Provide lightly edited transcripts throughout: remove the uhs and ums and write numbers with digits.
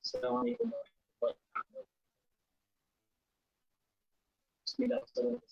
Assalamualaikum warahmatullahi wabarakatuh. Bismillahirrahmanirrahim.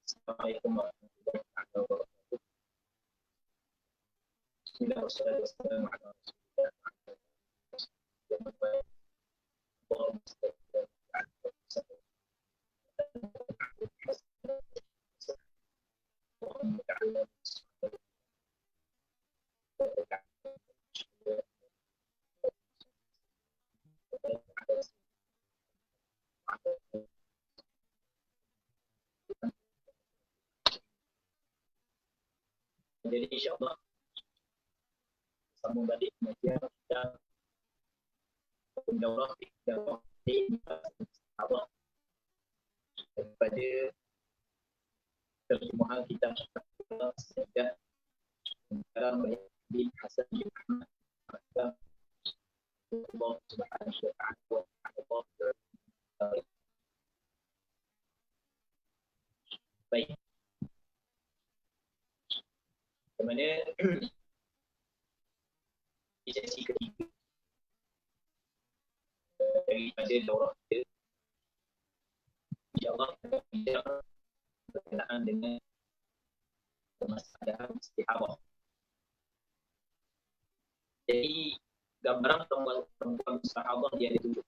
Assalamualaikum warahmatullahi wabarakatuh. Bismillahirrahmanirrahim. Jadi insyaAllah sambung balik pengajian kita daurah di Allah daripada terjemahan kita sejak sekarang di Hasan bin Ahmad Allah Subhanahu wa ta'ala. Baik. Bagaimana di sesi ketiga daripada daurah kita, insyaAllah kita bincang berkenaan dengan permasalahan istiharah. Jadi gambaran perempuan sahabat dia ada tujuh.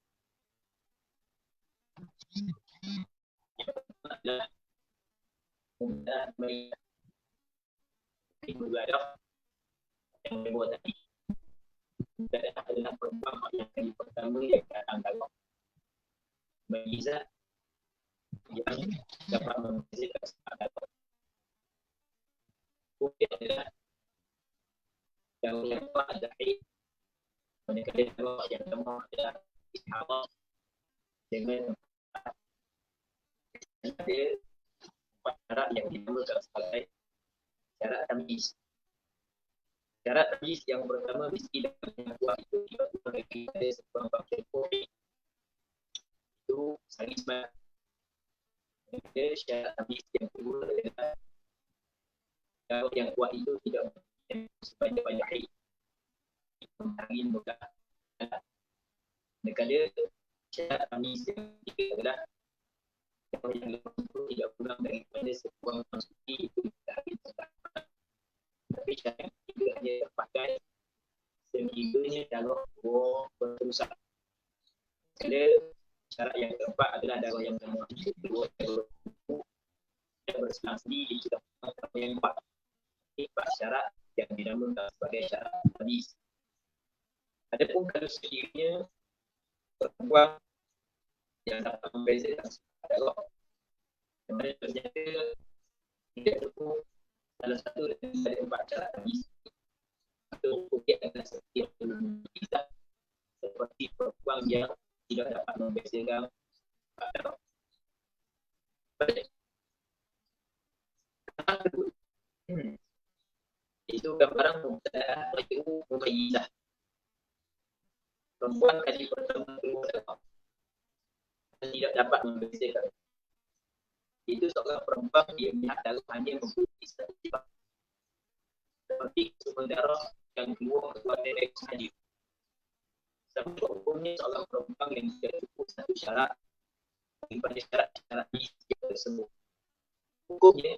Yang pertama adalah mudah melihat ibadah yang dibuat tadi. Ibadah adalah perempuan yang kali pertama yang datang dalam Ma'izah yang dapat membezakan sepakat. Kemudian adalah yang kedua adalah haid. Manakala yang kedua adalah istiharah dengan ada empat syarat yang dinamakan sebagai syarat tamyiz. Syarat tamyiz yang pertama mesti dalam kuat itu tiba-tiba ada sebuah faktor COVID itu saling semat. Kemudian syarat tamyiz yang kedua adalah kalau yang kuat itu tidak sebanyak-banyak haid. Angin bukan. Manakala syarat tamyiz yang ketiga adalah kalau yang lepas itu tidak pulang daripada sebuah konstruksi itu tidak habis terdapat. Tapi syarat yang ketiga hanya terpakai sekiranya darah dua berterusan. Jadi syarat yang keempat adalah darah yang kedua yang berselang sendiri kita darah yang empat. Ini empat syarat yang dinamakan sebagai syarat tamyiz. Adapun kalau sekiranya perempuan yang dapat membezakan sifat Allah. Kemudian ternyata tidak cukup salah satu dari empat cara tadi. Atau dia adalah setiap kita seperti perempuan yang tidak dapat membezakan sifat Allah. Baik. Itu gambaran mubtada'a ghairu mumayyizah. Perempuan kali pertama keluar dalam tidak dapat membezakan. Itu seorang perempuan dia melihat darah hanya mempunyai satu sifat. Seperti sumber darah yang keluar dari sahaja. Sampai hukumnya seorang perempuan yang tidak cukup satu syarat daripada syarat-syarat ini tersebut. Hukumnya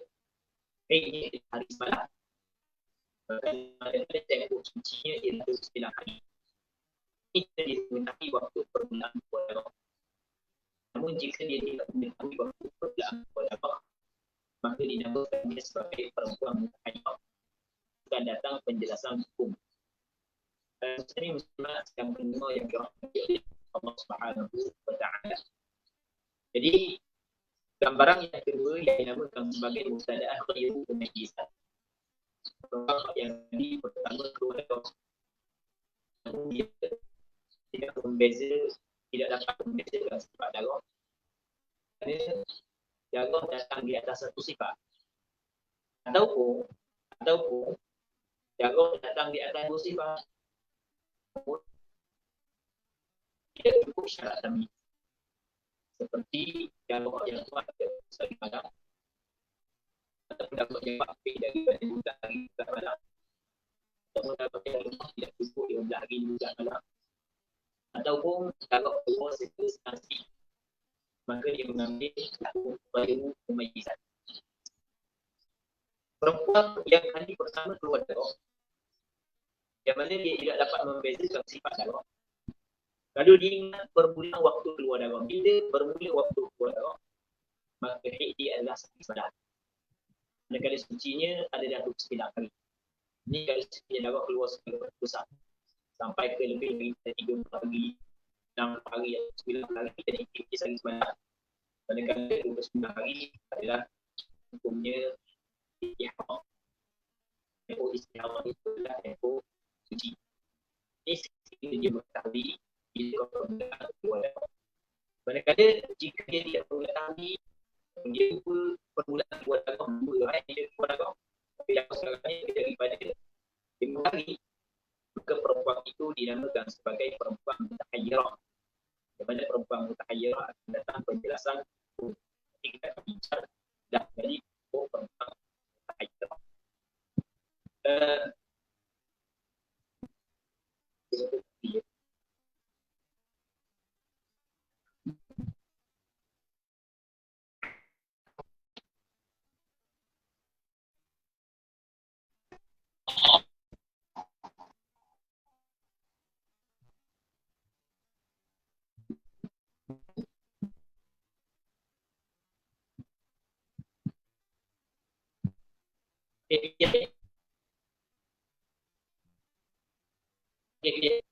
ini hari semalam. Bagaimana tengok sucinya ialah 9 hari. Ini dimintai waktu perbulan puasa. Namun jika dia tidak mengetahui waktu perbulan puasa, maka dinamakan dia sebagai perempuan mutahayyir. Akan datang penjelasan hukum. Muslim muslimat yang kedua yang dirahmati oleh Allah Subhanahu wa taala. Jadi gambaran yang kedua yang dinamakan sebagai mubtada'ah ghairu mumayyizah. Perempuan yang di pertama keluar namun dia tidak membeza, tidak dapat membezakan sifat darah. Kerana darah datang di atas satu sifat. Ataupun darah datang di atas dua sifat. Tidak cukup syarat kami. Seperti darah yang kuat dari malam. Atau darah yang bakti daripada bulan hari ke malam. Atau darah yang lemah tidak cukup 15 hari juga malam. Ataupun darah keluar sekali, maka dia mengambil ghairu mumayyizah. Perempuan yang kali pertama keluar darah, yang mana dia tidak dapat membezakan sifat darah. Kalau dia ingat bermula waktu keluar darah, bila bermula waktu keluar darah, maka dia adalah satu ibadah. Negara sucinya ada dalam 9 hari. Ini kalau sucinya darah keluar secara besar sampai ke lebih dari 3 hari, 6 hari, 9 hari, jadi dia sangat sebanyak. Kadang-kadang 29 hari adalah hukumnya ihram. Tempoh istihram itu adalah tempoh suci. Ini sekiranya dia mengetahui bila permulaan keluar darah. Kadang-kadang jika dia tidak mengetahui, dia lupa permulaan keluar darah, dia keluar darah. Tapi yang sekarangnya daripada 5 hari, maka perempuan itu dinamakan sebagai perempuan mutahayyirah. Di mana perempuan mutahayyirah akan datang penjelasan nanti kita akan bincang dah dari perempuan mutahayyirah.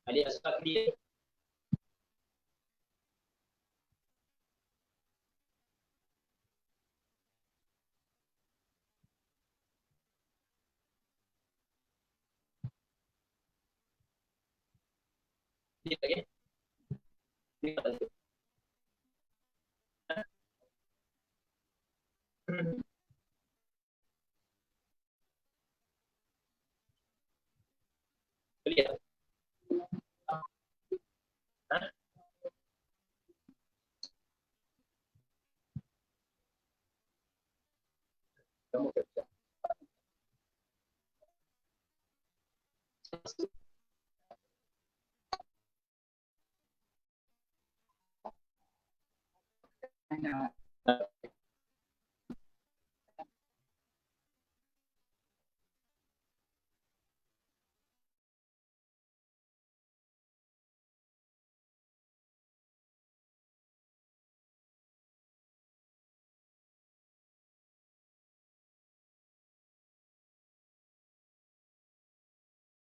Ada asal dia. Dia tak ya? Dia tak ada. Lihat. Kamu kerja.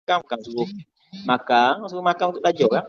Kamu kan suruh makan untuk belajar kan?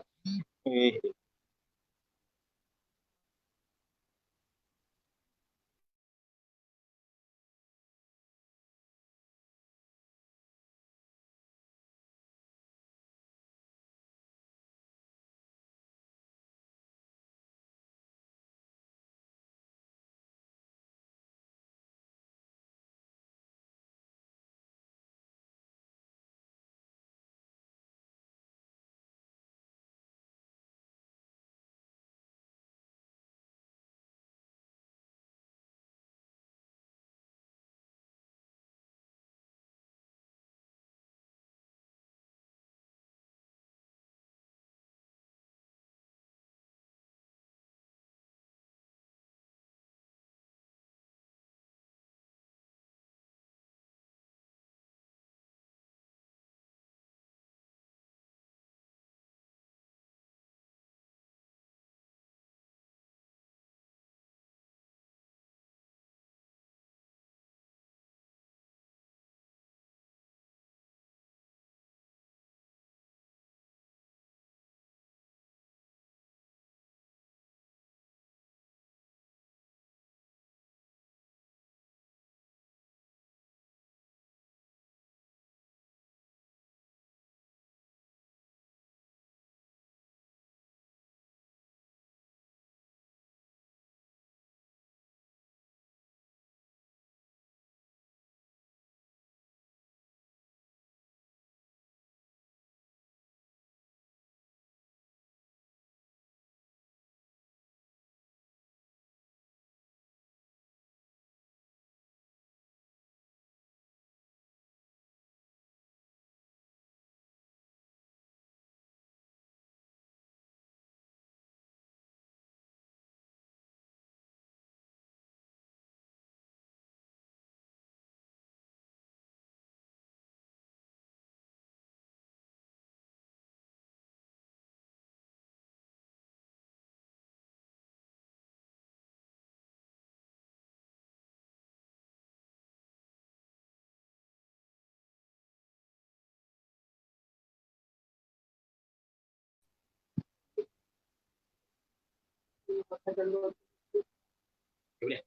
Boleh.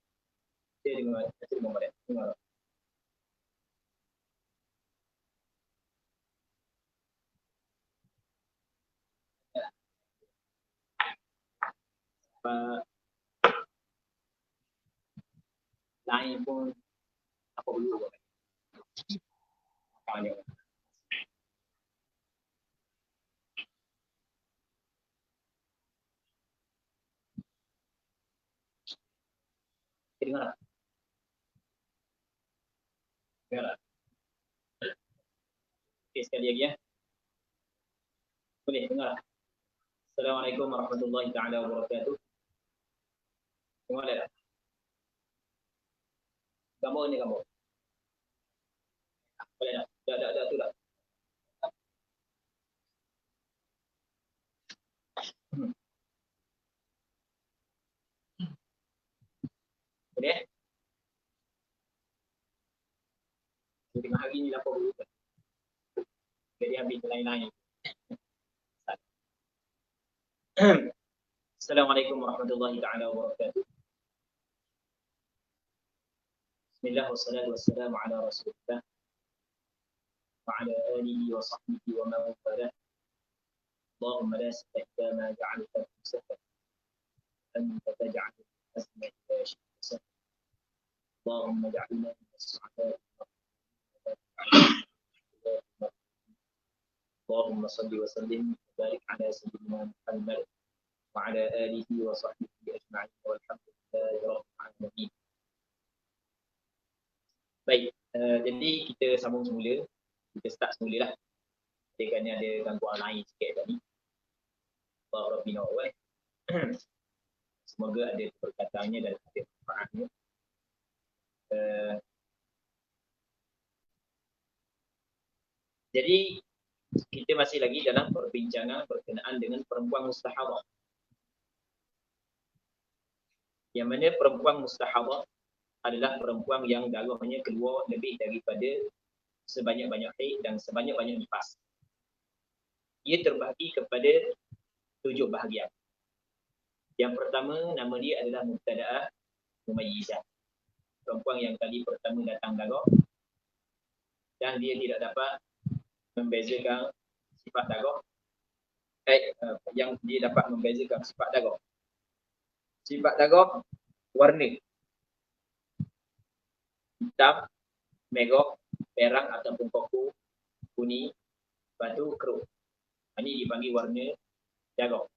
Saya dengar balik. Dengar. Lain pun apa perlu buat. Makanya. Dengar. Dengar. Okay, sekali lagi ya. Boleh dengar. Assalamualaikum warahmatullahi taala wabarakatuh. Dengar tak? Gambar ni gambar. Boleh tak? Dah tu dah. Boleh? Tengah hari ni lapor dulu. Jadi habis lain-lain. Assalamualaikum warahmatullahi taala wabarakatuh. Bismillah wassalatu wassalamu ala rasulillah wa ala alihi wa sahbihi wa man walah. Allahumma la sahla illa ma ja'altahu sahlan. Anta taj'al al-hazna idha shi'ta sahlan. Allahumma ja'alna min as-su'ada'i. اللهم صل وسلم وبارك على سيدنا محمد وعلى آله وصحبه أجمعين والحمد لله رب العالمين. Baik, jadi kita sambung semula. Kita start semula lah. Kerana ada gangguan lain sikit tadi. Allah Rabbina awal. Semoga ada perkataannya dan ada manfaatnya. Jadi kita masih lagi dalam perbincangan berkenaan dengan perempuan mustahadah. Yang mana perempuan mustahadah adalah perempuan yang darahnya keluar lebih daripada sebanyak-banyak haid dan sebanyak-banyak nifas. Ia terbahagi kepada 7 bahagian. Yang pertama, nama dia adalah mubtada'ah mumayyizah. Perempuan yang kali pertama datang darah dan dia tidak dapat membezakan sifat darah. Yang dia dapat membezakan sifat darah. Sifat darah warna hitam, merah, perang ataupun koku, kuning, lepas tu kerut. Ini dipanggil warna darah.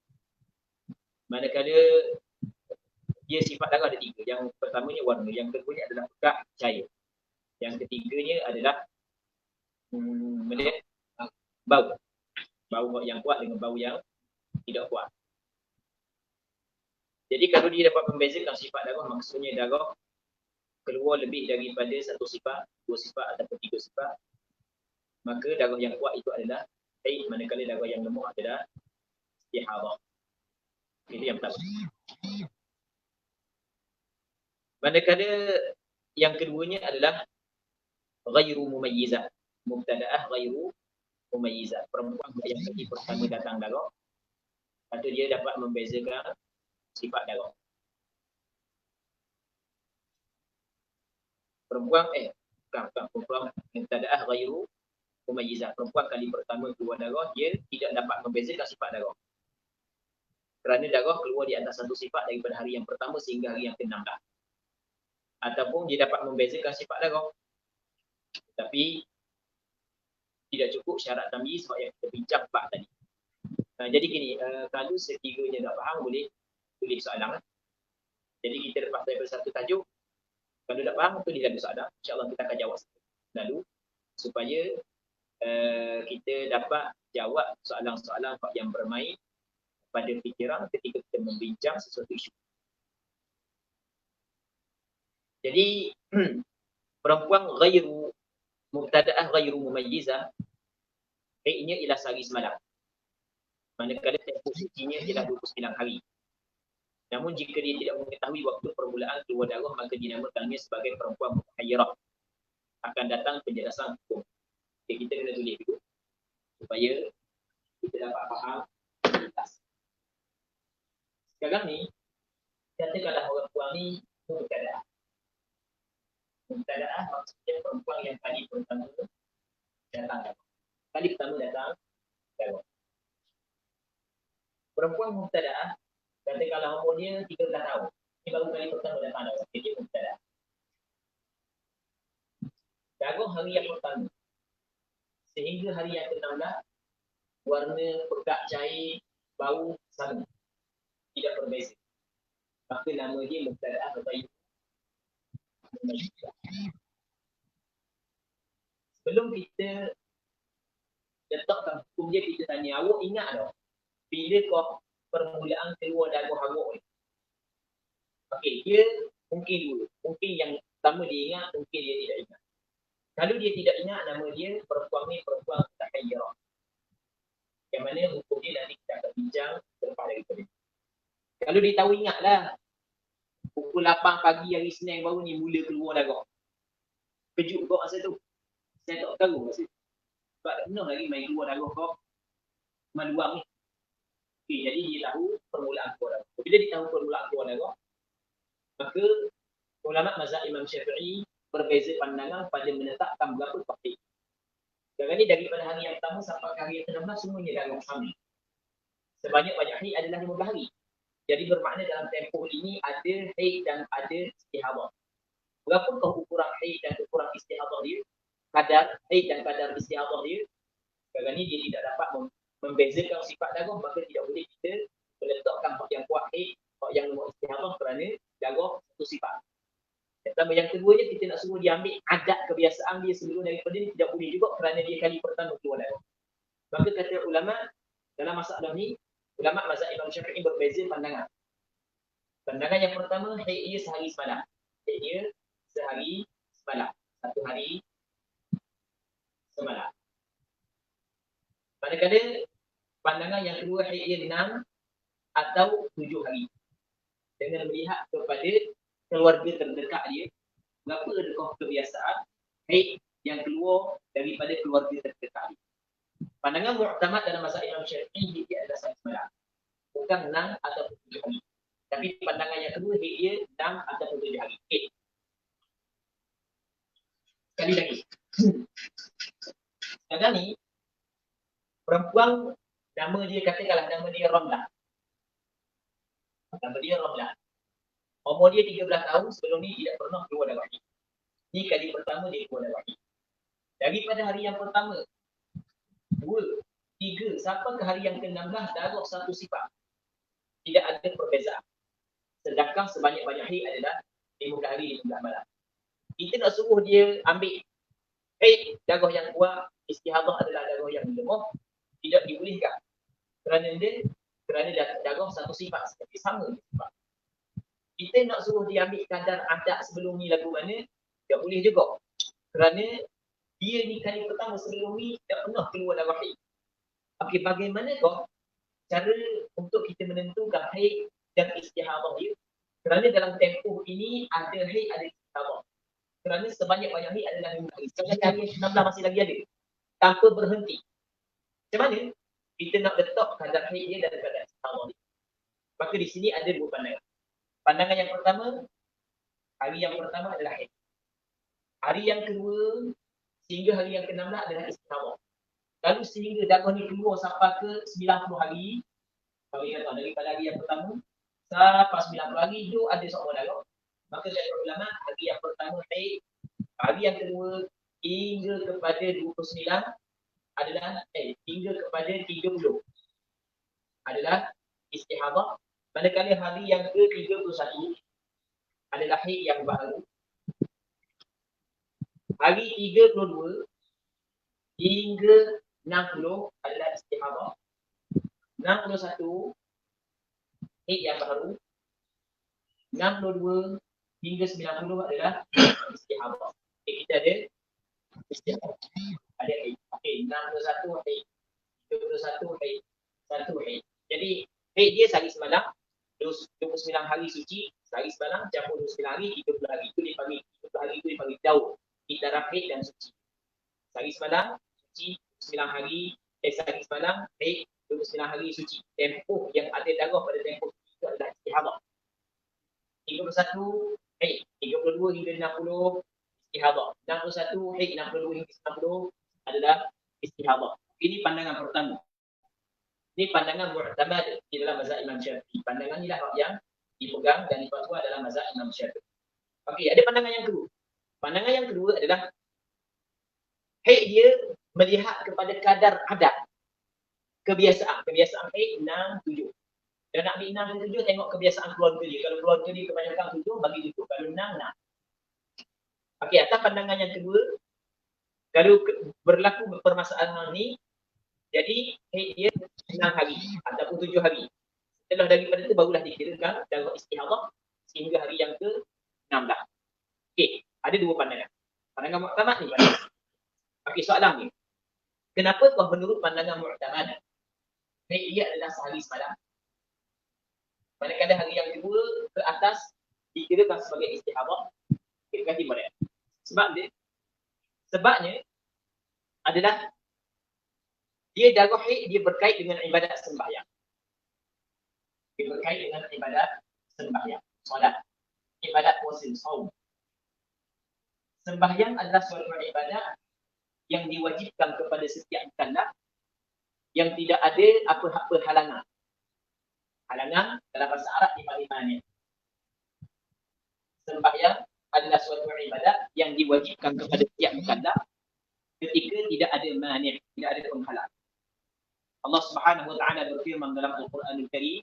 Manakala dia sifat darah ada 3. Yang pertamanya warna, yang keduanya adalah pekat cahaya. Yang ketiganya adalah bau. Bau yang kuat dengan bau yang tidak kuat. Jadi kalau dia dapat membezakan sifat darah, maksudnya darah keluar lebih daripada 1 sifat, 2 sifat ataupun 3 sifat, maka darah yang kuat itu adalah haid, manakala darah yang lemah adalah istihadah. Itu yang pertama. Manakala yang keduanya adalah ghairu mumayyizah. Mubtada'ah ghairu mumayyizah. Perempuan yang pertama datang darah, atau dia dapat membezakan sifat darah. Perempuan mubtada'ah ghairu mumayyizah. Perempuan kali pertama keluar darah, dia tidak dapat membezakan sifat darah. Kerana darah keluar di atas 1 sifat daripada hari yang pertama sehingga hari yang ke-16. Ataupun dia dapat membezakan sifat darah. Tapi tidak cukup syarat tamyiz sebab yang kita bincang 4 tadi. Jadi gini, kalau sekiranya tak faham boleh tulis soalan. Jadi kita lepas daripada satu tajuk, kalau tak faham tulis lagi soalan. InsyaAllah kita akan jawab lalu supaya kita dapat jawab soalan-soalan yang bermain pada fikiran ketika kita membincang sesuatu isu. Jadi perempuan ghairu mubtada'ah ghairu mumayyizah, haidnya ialah sehari semalam. Manakala tempoh sucinya ialah 29 hari. Namun jika dia tidak mengetahui waktu permulaan keluar darah, maka dinamakannya sebagai perempuan mutahayyirah. Akan datang penjelasan hukum. Okay, kita kena tulis dulu supaya kita dapat faham. Sekarang ni katakanlah orang puang ni mubtadaah. Mubtadaah maksudnya perempuan yang kali pertama datang. Kali pertama datang, jawab. Perempuan mubtadaah, katakanlah umur dia 13 tahun. Ini baru kali pertama datang, dia mubtadaah. Jagung hari yang pertama sehingga hari yang ke-16, warna pekat cair, bau sama, tidak berbeza. Maka nama dia mubtadaah atau ibu. Sebelum kita letakkan hukum dia, kita tanya, awak ingat tak bila kau permulaan keluar dagu awak ni? Okey, dia mungkin dulu. Mungkin yang pertama dia ingat, mungkin dia tidak ingat. Kalau dia tidak ingat, nama dia perempuan ni perempuan tahayyarah. Yang mana hukum dia nanti kita akan bincang selepas daripada ini. Kalau dia tahu ingatlah, pukul 8 pagi hari Senin baru ni mula keluar dagu. Kejut kau masa tu. Saya tak tahu masa tu. Sebab tak pernah lagi main keluar dagu kau maluang ni. Okay, jadi dia tahu permulaan keluar dagu. Bila dia tahu permulaan keluar dagu, maka ulama mazhab Imam Syafi'i berbeza pandangan pada menetapkan berapa tahid. Sekarang ni daripada hari yang pertama sampai hari yang ke-16 semuanya dalam hamil. Sebanyak-banyak haid adalah 15 hari. Jadi bermakna dalam tempoh ini ada haid dan ada istihadah. Berapakah ukuran haid dan ukuran istihadah dia? Kadar haid dan kadar istihadah dia. Sekarang ni dia tidak dapat membezakan sifat darah, maka tidak boleh kita meletakkan hak yang kuat haid, hak yang lemah istihadah kerana darah satu sifat. Yang kedua je, kita nak suruh dia ambil adat kebiasaan dia sebelum daripada ni, tidak boleh juga kerana dia kali pertama keluar darah. Maka kata ulama dalam masalah ni, ulama mazhab Imam Syafi'i berbeza pandangan. Pandangan yang pertama, haid dia sehari semalam. Haid dia sehari semalam. Satu hari semalam. Manakala pandangan yang kedua, haid dia 6 atau 7 hari. Dengan melihat kepada keluarga terdekat dia, berapa adakah kebiasaan haid yang keluar daripada keluarga terdekat dia. Pandangan mu'tamad dalam mazhab Imam Syafi'i, dia adalah sehari semalam. Bukan 6 atau 7 hari. Tapi pandangan yang kedua, haid dia 6 atau 7 hari. Okay. Sekali lagi. Sekarang ni, perempuan, nama dia katakanlah nama dia Ramlah. Nama dia Ramlah. Umur dia 13 tahun, sebelum ni tidak pernah keluar darah haid. Ini kali pertama dia keluar darah haid. Daripada hari yang pertama, 2, 3, sampai ke hari yang ke-16, darah satu sifat. Tidak ada perbezaan. Sedangkan sebanyak-banyak haid adalah 15 hari, 15 malam. Kita nak suruh dia ambil haid, darah yang kuat, istihadah adalah darah yang lemah, tidak dibolehkan. Kerana darah satu sifat, seperti sama sifat. Kita nak suruh dia ambil kadar adat sebelum ni lagu mana, tak boleh juga. Kerana dia ni kali pertama sebelum ni tak pernah keluar darah haid. Okey, bagaimanakah cara untuk kita menentukan haid dan istihadah dia? Kerana dalam tempoh ini ada haid, ada istihadah. Kerana sebanyak-banyak haid adalah 15 hari. Sekarang hari yang 16 masih lagi ada. Tanpa berhenti. Macam mana kita nak letak kadar haid dia dan kadar istihadah dia? Maka di sini ada dua pandangan. Pandangan yang pertama, hari yang pertama adalah haid. Hari yang kedua sehingga hari yang ke-16 adalah istihadah. Kalau sehingga darah ni keluar sampai ke 90 hari, kalau kita tahu daripada hari yang pertama sampai 90 hari itu ada seorang darah. Maka kata ulama, hari yang pertama haid, hari yang kedua hingga kepada 29 adalah hingga kepada 30 adalah istihadah. Manakala hari yang ke-31 adalah haid yang baru. Hari 32 hingga 60 adalah istihadah. 61 haid yang baru. 62 hingga 90 adalah istihadah. Okay, kita ada istihadah. Ada haid. Okey, 61 haid. 31 haid. 1 haid. Jadi haid dia sehari semalam. 29 hari suci, sehari semalam, campur 29 hari, 30 hari. Itu dipanggil, 30 hari itu dipanggil daur. Kita haid dan suci. Sehari semalam, suci, 9 hari, sehari semalam, haid, 29 hari suci. Tempoh yang ada darah pada tempoh itu adalah istihadah. 31 haid, 32 hingga 60 istihadah. 61 haid, 62 hingga 90 adalah istihadah. Ini pandangan pertama. Ini pandangan mu'tamad di dalam mazhab Imam Syafi'i. Pandangan inilah yang dipegang dan difatwa dalam mazhab Imam Syafi'i. Okey, ada pandangan yang kedua. Pandangan yang kedua adalah haid dia melihat kepada kadar adat. Kebiasaan haid 6, 7. Dan nak ambil 6 dan 7 tengok kebiasaan keluarga dia. Kalau keluarga dia kebanyakan 7 bagi 7. Kalau 6, 6. Okey, atas pandangan yang kedua, kalau berlaku permasalahan ni, jadi haid dia 6 hari ataupun 7 hari. Setelah daripada itu barulah dikirakan darah istihadah sehingga hari yang ke-16. Okey, ada dua pandangan. Pandangan mu'tamad ni. Okey, soalan ni. Kenapa kau menurut pandangan mu'tamad haid dia adalah sehari semalam? Manakala hari yang kedua ke atas dikirakan sebagai istihadah, kirakan timur. Sebabnya adalah dia darah haid dia berkait dengan ibadat sembahyang. Dia berkait dengan ibadat sembahyang, solat, ibadat puasa, saum. Sembahyang adalah suatu ibadat yang diwajibkan kepada setiap mukallaf yang tidak ada apa-apa halangan. Halangan dalam bahasa Arab dipanggil mani'. Sembahyang adalah suatu ibadat yang diwajibkan kepada setiap mukallaf ketika tidak ada mani', tidak ada penghalang. Allah Subhanahu wa taala berfirman dalam Al-Quranul Karim,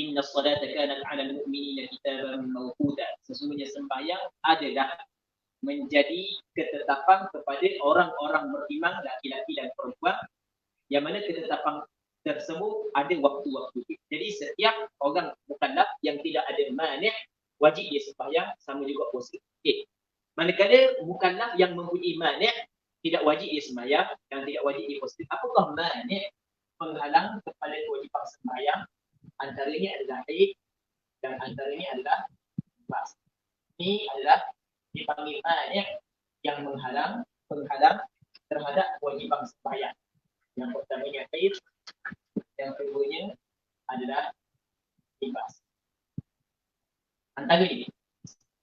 "Inna as-salata kanat 'alal mu'minina kitaban mawquta." Sesungguhnya sembahyang adalah menjadi ketetapan kepada orang-orang beriman laki-laki dan perempuan, yang mana ketetapan tersebut ada waktu-waktu. Jadi setiap orang mukallaf yang tidak ada mani' wajib dia sembahyang, sama juga puasa. Okey. Manakala mukallaf yang mempunyai mani' tidak wajib dia sembahyang dan tidak wajib dia puasa. Apakah mani' penghalang kepada kewajipan sembahyang? Antaranya adalah haid dan antaranya adalah nifas. Ini adalah dipanggil mani' yang penghalang terhadap kewajipan sembahyang. Yang pertamanya haid, yang keduanya adalah nifas. Antara ini.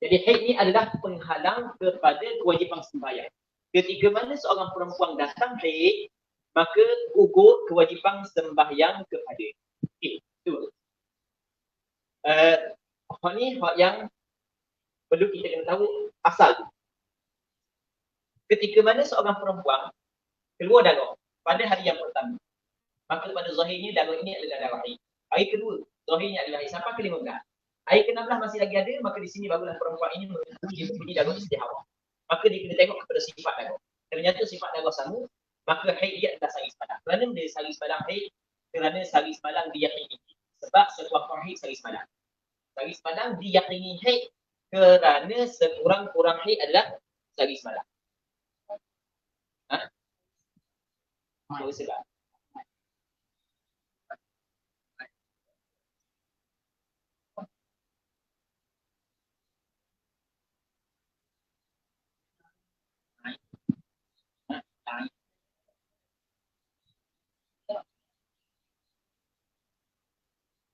Jadi haid ini adalah penghalang kepada kewajipan sembahyang. Ketika mana seorang perempuan datang haid, maka gugur kewajipan sembahyang kepada. Okey, tu. Hak ni hak yang perlu kita kena tahu asal tu. Ketika mana seorang perempuan keluar darah pada hari yang pertama, maka pada zahirnya darah ini adalah darah haid. Hari kedua, zahirnya adalah haid sampai ke-15. Hari ke-16 masih lagi ada, maka di sini barulah perempuan ini mempunyai darah istihadah. Maka dia kena tengok kepada sifat darah. Ternyata sifat darah sama, maka haid dia adalah sehari semalam. Kerana dia sehari semalam haid, kerana sehari semalam diyakini. Sebab sekurang-kurang haid sehari semalam. Sehari semalam diyakini haid kerana sekurang-kurang haid adalah sehari semalam. Boleh sebab.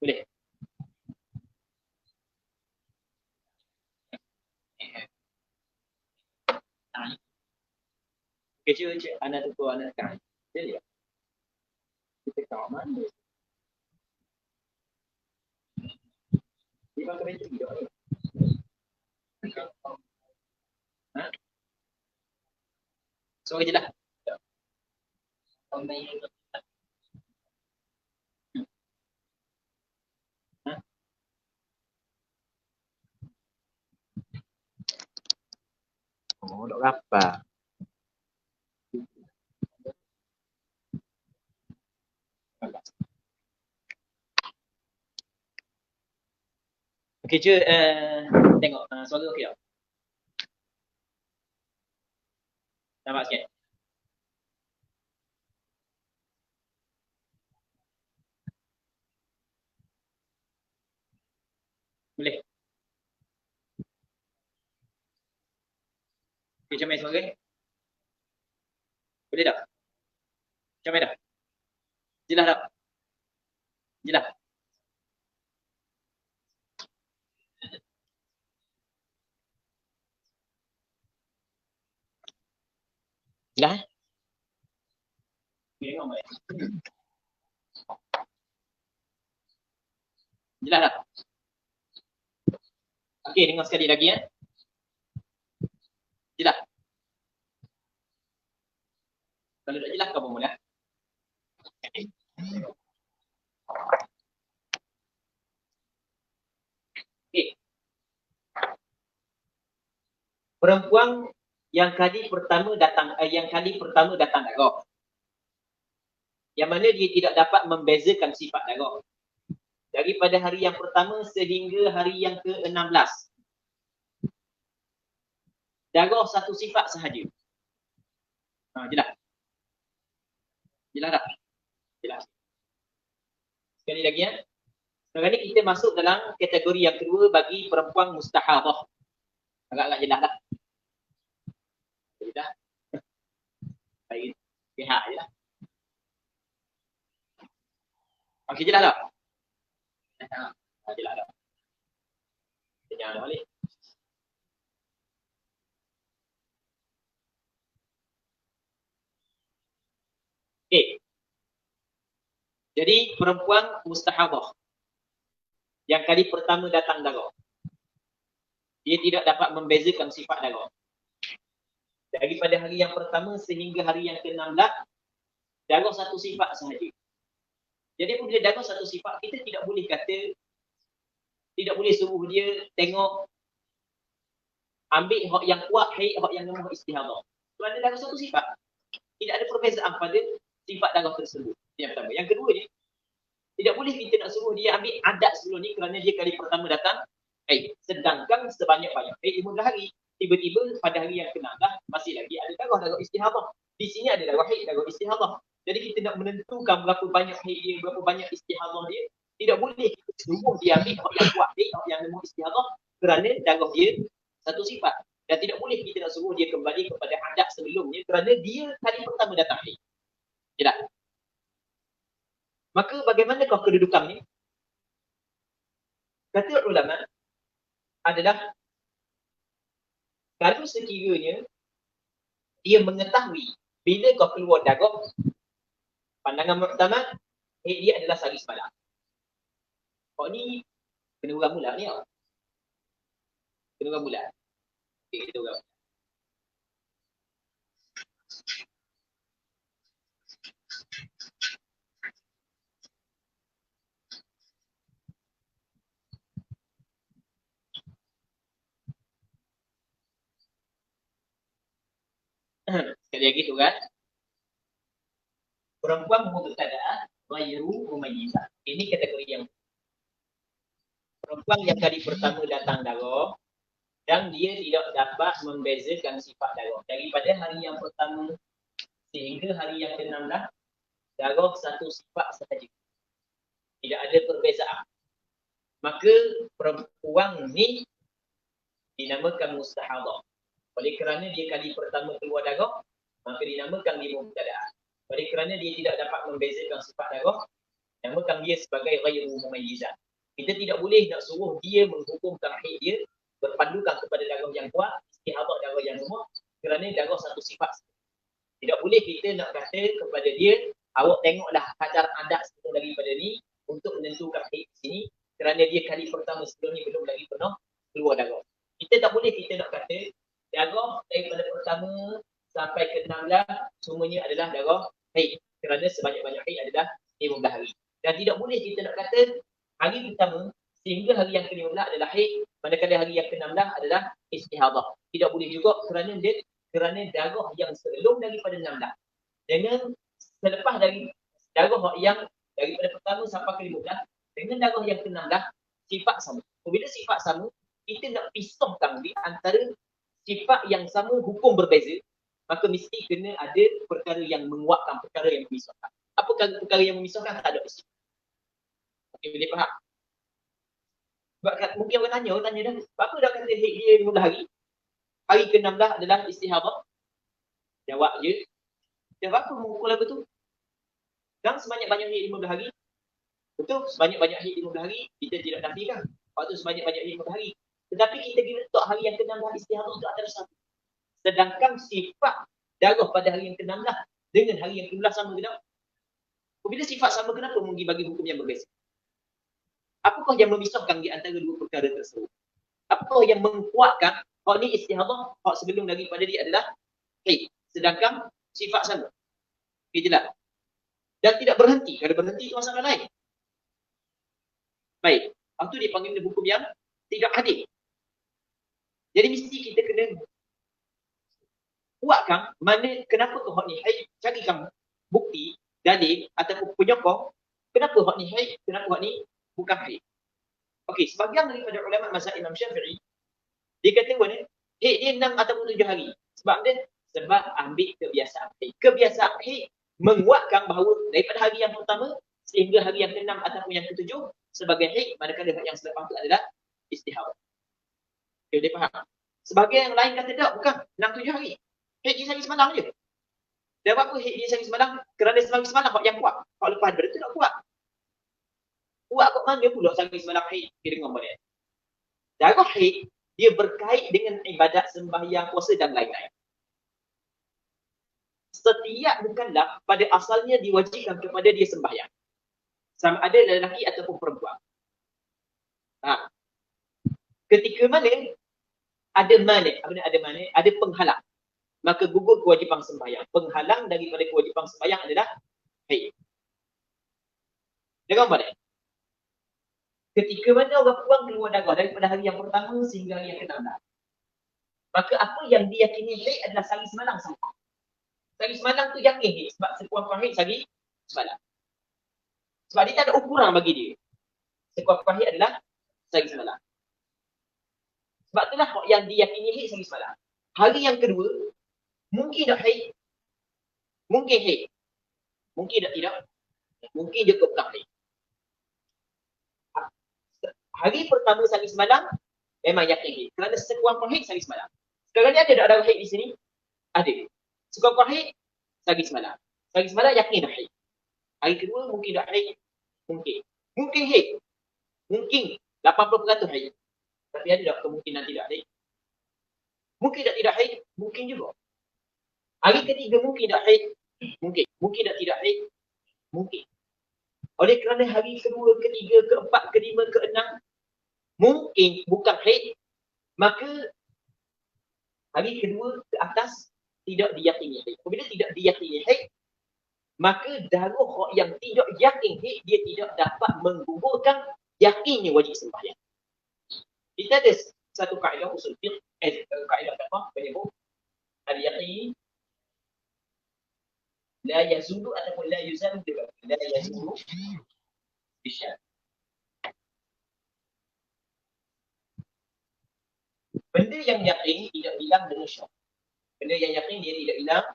Boleh. Kerja cik anak tu anak kan. Jadi kita kat mana? Dia pakai baju tidak ni. So je lah. Oh, dok apa? Okey je tengok suara okey tak? Nampak sikit. Boleh. Okey, macam mana suara? Boleh tak? Macam mana dah? Jelas tak? Jelas. Dah? Tengok baik. Jelas tak? Okey, dengar sekali lagi ya. Jelas? Kalau tak jelas, kau pun mula. Okay. Okay. Perempuan yang kali pertama datang darah. Yang mana dia tidak dapat membezakan sifat darah. Daripada hari yang pertama sehingga hari yang ke-16. Darah satu sifat sahaja. Jelas? Jelas tak? Jelas. Sekali lagi ya. Sekarang ni kita masuk dalam kategori yang kedua bagi perempuan mustahadah. Agak-agak jelas lah. Jelas? Baik. Pihak je lah. Okey, jelas tak? Jelas tak? Jangan balik. Okey. Jadi perempuan mustahadah yang kali pertama datang darah, dia tidak dapat membezakan sifat darah. Daripada hari yang pertama sehingga hari yang ke-16, darah satu sifat sahaja. Jadi bila darah satu sifat, kita tidak boleh kata, tidak boleh suruh dia tengok, ambil hak yang kuat, hak yang lemah istihadah. Kerana darah satu sifat, tidak ada perbezaan pada sifat darah tersebut. Yang pertama. Yang kedua ni, tidak boleh kita nak suruh dia ambil adat sebelum ni kerana dia kali pertama datang sedangkan sebanyak-banyak 15 hari, tiba-tiba pada hari yang ke-16 masih lagi ada darah istihadah. Di sini ada darah istihadah. Jadi kita nak menentukan berapa banyak haid dia, berapa banyak istihadah dia, tidak boleh kita suruh dia ambil hak yang kuat haid, hak yang lemah istihadah kerana darah dia satu sifat. Dan tidak boleh kita nak suruh dia kembali kepada adat sebelumnya kerana dia kali pertama datang haid. Tidak. Maka bagaimanakah kedudukan ni? Kata ulama adalah kalau sekiranya dia mengetahui bila kau keluar darah, pandangan pertama, dia adalah sari semalam. Kau ni kena urang bulat ni. Kena urang bulat. Okay, kita urang. Sekali lagi tu kan. Perempuan mubtada'ah ghairu mumayyizah. Ini kategori yang perempuan yang kali pertama datang darah dan dia tidak dapat membezakan sifat darah. Daripada hari yang pertama sehingga hari yang ke-16, darah satu sifat sahaja. Tidak ada perbezaan. Maka perempuan ni dinamakan mustahadah. Oleh kerana dia kali pertama keluar darah, maka dinamakan dia mubtada'ah. Oleh kerana dia tidak dapat membezakan sifat darah, namakan dia sebagai ghairu mumayyizah. Kita tidak boleh nak suruh dia menghukumkan haid dia berpandukan kepada darah yang kuat, istihadah darah yang lemah kerana darah satu sifat. Tidak boleh kita nak kata kepada dia, awak tengoklah kadar adat sebelum daripada ni untuk menentukan haid di sini kerana dia kali pertama sebelum ni belum lagi pernah keluar darah. Kita tak boleh kita nak kata darah daripada pertama sampai ke-16 semuanya adalah darah haid kerana sebanyak-banyak haid adalah 15 hari. Dan tidak boleh kita nak kata hari pertama sehingga hari yang ke-15 adalah haid, manakala hari yang ke-16 adalah istihadah. Tidak boleh juga kerana darah yang sebelum daripada 16 dengan selepas dari darah yang daripada pertama sampai ke-15 dengan darah yang ke-16 sifat sama. Bila sifat sama, kita nak pisahkan di antara sifat yang sama hukum berbeza, maka mesti kena ada perkara yang menguatkan, perkara yang memisahkan. Apa perkara yang memisahkan? Tak ada istilah. Okey, boleh faham? Sebab mungkin orang tanya dah, apa dah kata haid dia 15 hari? Hari ke-16 adalah istihadah? Jawab je. Jawab apa mengukur lagu tu? Dan sebanyak-banyak haid 15 hari? Betul, sebanyak-banyak haid 15 hari, kita tidak nafikan. Waktu sebanyak-banyak haid 15 hari. Tetapi kita letak hari yang ke-16 istihadah untuk antara satu. Sedangkan sifat darah pada hari yang ke-16 dengan hari yang ke-12 sama ke tak? Bila sifat sama, kenapa bagi hukum yang berbeza? Apakah yang memisahkan di antara dua perkara tersebut? Apakah yang menguatkan hak ni istihadah, hak sebelum daripada dia adalah haid, sedangkan sifat sama? Okay, jelas? Dan tidak berhenti. Kalau berhenti itu masalah lain. Baik. Itu dipanggil hukum yang tidak adil. Jadi mesti kita kena kuatkan mana kenapa ke hak ni haid, carikan bukti, dalil ataupun penyokong kenapa hak ni haid, kenapa hak ni bukan haid. Okey, sebahagian daripada ulama mazhab Imam Syafi'i dia kata mana haid dia 6 ataupun 7 hari. Sebab ambil kebiasaan haid. Kebiasaan haid menguatkan bahawa daripada hari yang pertama sehingga hari yang ke-6 ataupun yang ke-7 sebagai haid, manakala yang selepas itu adalah istihadah. Okay, dia faham? Sebahagian yang lain kata tak, bukan 6-7 hari. Haid dia sehari semalam je. Dan apa haid dia sehari semalam? Kerana sehari semalam hak yang kuat. Hak lepas daripada itu tak kuat. Kuat kat mana pula sehari semalam haid? Dia dengar balik. Darah haid dia berkait dengan ibadat sembahyang, puasa dan lain-lain. Setiap mukallaf pada asalnya diwajibkan kepada dia sembahyang. Sama ada lelaki ataupun perempuan. Ketika mana ada mani, ada penghalang, maka gugur kewajipan sembahyang. Penghalang daripada kewajipan sembahyang adalah haid. Dengar balik. Ketika mana orang perempuan keluar darah daripada hari yang pertama sehingga hari yang ke-16, maka apa yang diyakini haid adalah sehari semalam sahaja. Sehari semalam tu yakin haid sebab sekuat-kuat haid sehari semalam. Sebab dia tak ada ukuran bagi dia. Sekuat-kuat haid adalah sehari semalam. Sebab itulah yang diyakini haid sehari semalam. Hari yang kedua, mungkin tak haid, mungkin haid, mungkin tak tidak, mungkin dia bukan haid. Hari pertama sehari semalam memang yakin haid. Kerana sekuat-kuat haid sehari semalam. Sekarang ni ada haid di sini? Ada. Sekuat-kuat haid sehari semalam. Sehari semalam yakin dah haid. Hari kedua mungkin tak haid, mungkin. Mungkin haid. Mungkin 80% haid. Tapi ada tak kemungkinan tidak haid? Mungkin tak tidak haid, mungkin juga. Hari ketiga mungkin tak haid, mungkin. Mungkin tak tidak haid, mungkin. Oleh kerana hari kedua, ketiga, keempat, kelima, keenam mungkin bukan haid, maka hari kedua ke atas tidak diyakini haid. Apabila tidak diyakini haid, maka darah yang tidak yakin haid, dia tidak dapat menggugurkan yakinnya wajib sembahyang. Kita ada satu kaedah usul fiqh, kaedah apa? Penyebut al-yaqin la yazulu ataupun la yuzalu bila la yazulu bisyak. Benda yang yakin tidak hilang dengan syak. Benda yang yakin dia tidak hilang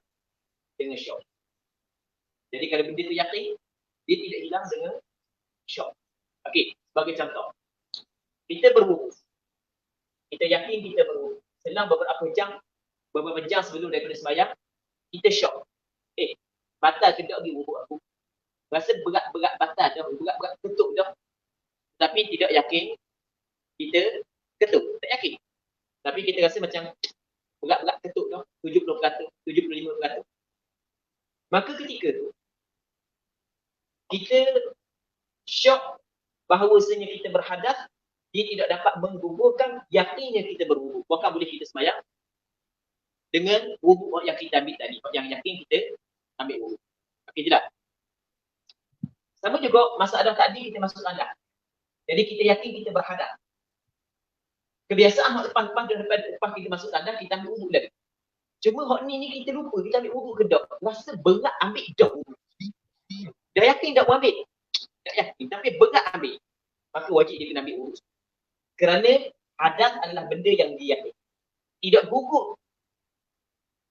dengan syak. Jadi kalau benda itu yakin, dia tidak hilang dengan syak. Okey, sebagai contoh. Kita berwudu. Kita yakin kita berwudu. Selang beberapa jam sebelum daripada sembahyang, kita syok. Batal ke tak pergi wudu aku? Rasa berat-berat batal dah, berat-berat ketuk dah. Tapi tidak yakin kita ketuk. Tak yakin. Tapi kita rasa macam berat-berat ketuk dah, 70%, 75%. Maka ketika tu, kita syok bahawasanya kita berhadas, dia tidak dapat menggugurkan yakinnya kita berwudu. Maka boleh kita sembahyang dengan wudu yang kita ambil tadi. Yang yakin kita ambil wudu. Okey, jelas? Sama juga masa ada tadi kita masuk tandas. Jadi kita yakin kita berhadas. Kebiasaan lepas kita masuk tandas, kita ambil wudu lagi. Cuma hak ni kita lupa, kita ambil wudu ke tak. Rasa berat ambil tak wudu. Dah yakin tak ambil? Tak yakin, tapi berat ambil. Maka wajib dia kena ambil wudu. Kerana hadas adalah benda yang dia yakin. Tidak gugur.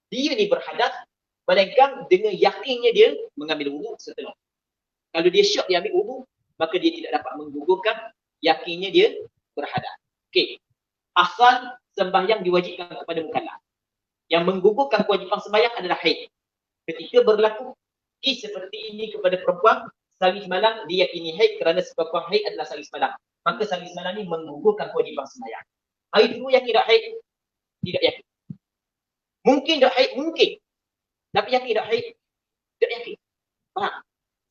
Dia ni berhadas, melainkan dengan yakinnya dia mengambil wudu setelah. Kalau dia syok dia ambil wudu, maka dia tidak dapat menggugurkan yakinnya dia berhadas. Okey. Asal sembahyang diwajibkan kepada mukallaf. Yang menggugurkan kewajipan sembahyang adalah haid. Ketika berlaku kes seperti ini kepada perempuan, sehari semalam diyakini haid kerana sebab haid adalah sehari semalam. Maka sehari semalam ni menggugurkan kewajipan sembahyang. Hari kedua yakin tak haid? Tidak yakin. Mungkin tak haid? Mungkin. Tapi yakin tak haid? Tak yakin. Faham?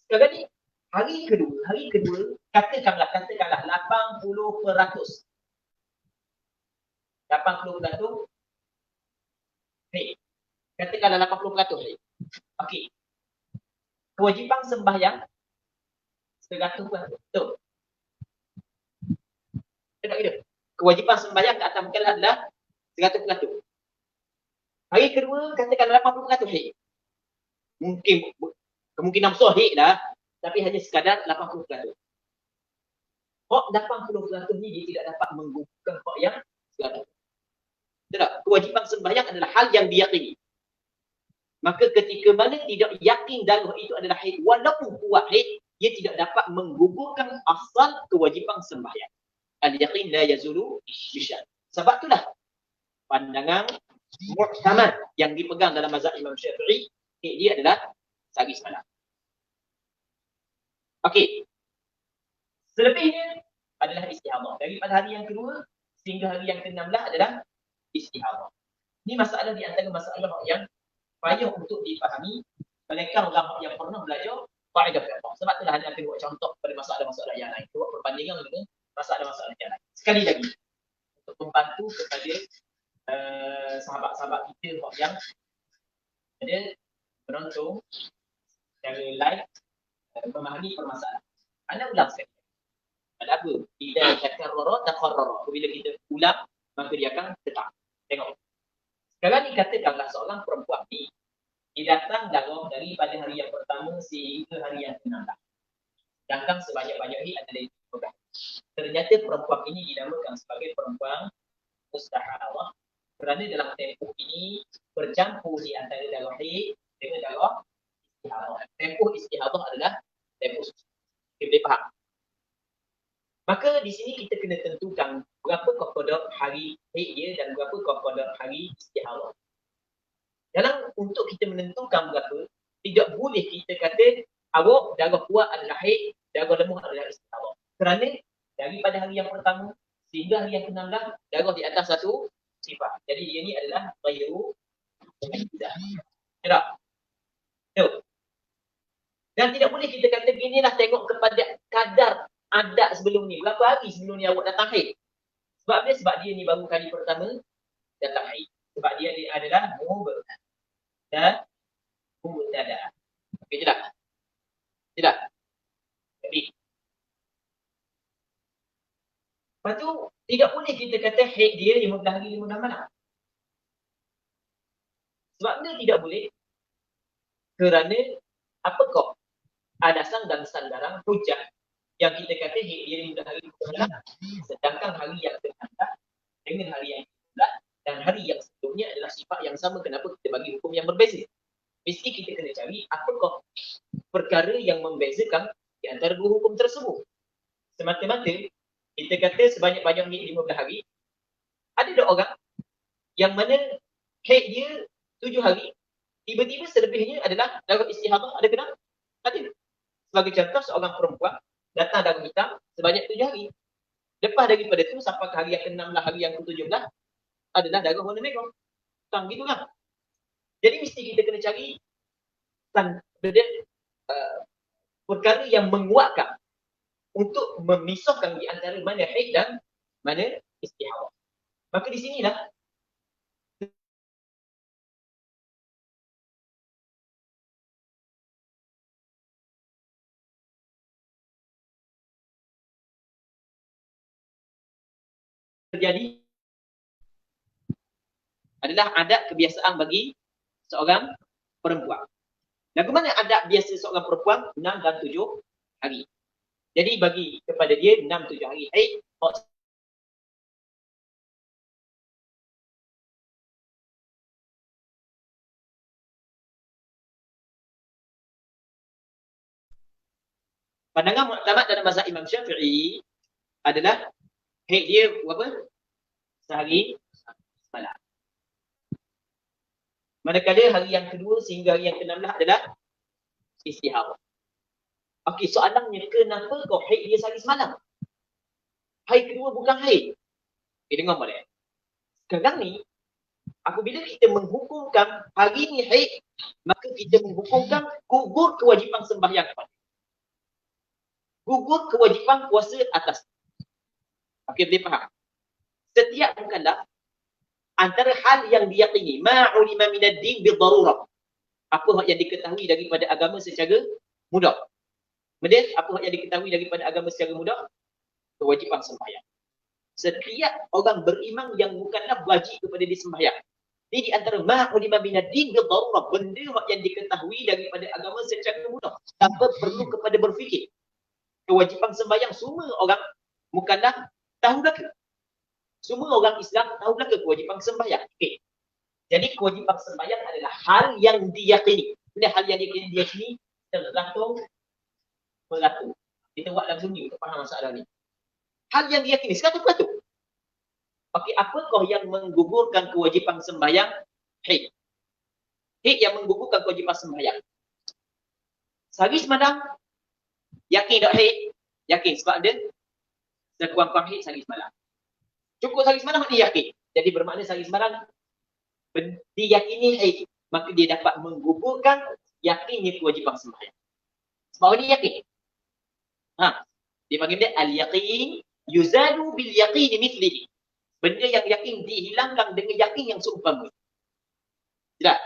Sekarang ni, hari kedua, katakanlah 80%. 80% haid. Katakanlah 80% haid. Okey. Kewajipan sembahyang 100%. Betul. Tak kira. Kewajipan sembahyang ke atas bekal adalah 100%. Hari kedua katakanlah 80% haid. Mungkin kemungkinan besar haid dah, tapi hanya sekadar 80%. Hak 80% ni dia tidak dapat menggugurkan hak yang 100%. Tak? Kewajipan sembahyang adalah hal yang diyakini. Maka ketika mana tidak yakin darah itu adalah haid, walaupun kuat haid, dia tidak dapat menggugurkan asal kewajipan sembahyang. Al-yaqin la yazulu bisyak. Sebab itulah pandangan muhtamad yang dipegang dalam mazhab Imam Syafi'i, dia adalah sehari semalam. Okey. Selebihnya adalah istihadah. Daripada hari yang kedua sehingga hari yang ke-16 adalah istihadah. Ini masalah di antara masalah yang payah untuk dipahami oleh orang yang pernah belajar kaedah fiqh. Sebab itulah ada akan buat contoh pada masalah-masalah yang lain. Buat perbandingan dengan masalah-masalah yang lain. Sekali lagi, untuk membantu kepada sahabat-sahabat kita yang ada menonton secara live memahami permasalahan. Anda ulang sekali. Ada apa? Bila takarrara taqarrara. Bila kita ulang, maka dia akan tetap. Tengok. Sekarang ni katakanlah seorang perempuan ni, dia datang darah daripada hari yang pertama sehingga hari yang ke-16. Sedangkan sebanyak-banyak ini adalah 15. Ternyata perempuan ini dinamakan sebagai perempuan mustahadah kerana dalam tempoh ini bercampur di antara darah haid dengan darah istihadah. Tempoh istihadah adalah tempoh suci. Kita boleh faham? Maka di sini kita kena tentukan berapa qadar hari haid dia dan berapa qadar hari istihadah. Dalam untuk kita menentukan berapa, tidak boleh kita kata awak darah kuat adalah haid, darah lemah adalah istihadah. Kerana daripada hari yang pertama sehingga hari yang ke-16 darah di atas satu sifat. Jadi dia ni adalah ghairu muhdath. Tak? Betul. Dan tidak boleh kita kata beginilah tengok kepada kadar adat sebelum ni. Berapa hari sebelum ni awak datang haid? Sebab dia ni baru kali pertama datang haid. Sebab dia adalah mubtadi'. Dan mubtada'. Okey je tak? Tidak. Jadi lepas tu tidak boleh kita kata haid dia 15 hari 15 malam. Sebab dia tidak boleh kerana apakah alasan dan sandaran hujah yang kita kata haid dia 15 hari 15 malam, sedangkan hari yang ke-16 dengan hari yang ke-16 dan hari yang sebelumnya adalah sifat yang sama. Kenapa kita bagi hukum yang berbeza? Mesti kita kena cari apakah perkara yang membezakan di antara dua hukum tersebut. Semata-mata kita kata sebanyak-banyak haid 15 hari, ada dua orang yang mana haid dia 7 hari, tiba-tiba selebihnya adalah darah istihadah. Ada kena? Ada. Sebagai contoh, seorang perempuan datang darah hitam sebanyak 7 hari. Lepas daripada itu sampai ke hari yang ke-16, hari yang ke-17 adalah darah warna merah. Tang gitu kan? Jadi mesti kita kena cari perkara yang menguatkan untuk memisahkan di antara mana haid dan mana istihadah. Maka di sinilah terjadi adalah adat kebiasaan bagi seorang perempuan. Dan kemana adat biasa seorang perempuan? 6 dan 7 hari. Jadi bagi kepada dia 6-7 hari haid. Pandangan mu'tamad dalam mazhab Imam Syafi'i adalah haid dia berapa? Sehari semalam. Manakala hari yang kedua sehingga hari yang ke-16 adalah istihadah. Okey, soalannya kenapa kau haid dia sehari semalam? Hari kedua bukan haid. Dengar boleh. Sekarang ni Apabila kita menghukumkan hari ni haid, maka kita menghukumkan gugur kewajipan sembahyang. Gugur kewajipan puasa atas. Okey, boleh faham? Setiap mukallaf antara hal yang diyakini ma'ulima minad din bidarurah. Apa yang diketahui daripada agama secara mudah. Kemudian apa yang diketahui daripada agama secara mudah? Kewajipan sembahyang. Setiap orang beriman yang bukanlah wajib kepada dia sembahyang. Ini di antara ma'ulima minad din bidarurah, benda yang diketahui daripada agama secara mudah tanpa perlu kepada berfikir. Kewajipan sembahyang semua orang mukallaf tahu belaka. Semua orang Islam tahu belaka kewajipan sembahyang. Okey. Jadi kewajipan sembahyang adalah hal yang diyakini. Bila hal yang diyakini tergantung berlaku. Kita buat lagu ni untuk faham masalah ni. Hal yang diyakini sekarang berlaku. Okey, apakah yang menggugurkan kewajipan sembahyang? Haid. Haid yang menggugurkan kewajipan sembahyang. Sehari semalam yakin tak haid? Yakin sebab ada sekurang-kurang haid sehari semalam. Cukup sehari semalam dia yakin. Jadi bermakna sehari semalam diyakini haid, maka dia dapat menggugurkan yakinnya kewajipan sembahyang. Sebab dia yakin. Dia panggil dia al-yaqin yuzadu bil yaqin mithlihi. Benda yang yakin dihilangkan dengan yakin yang seumpama. Tidak.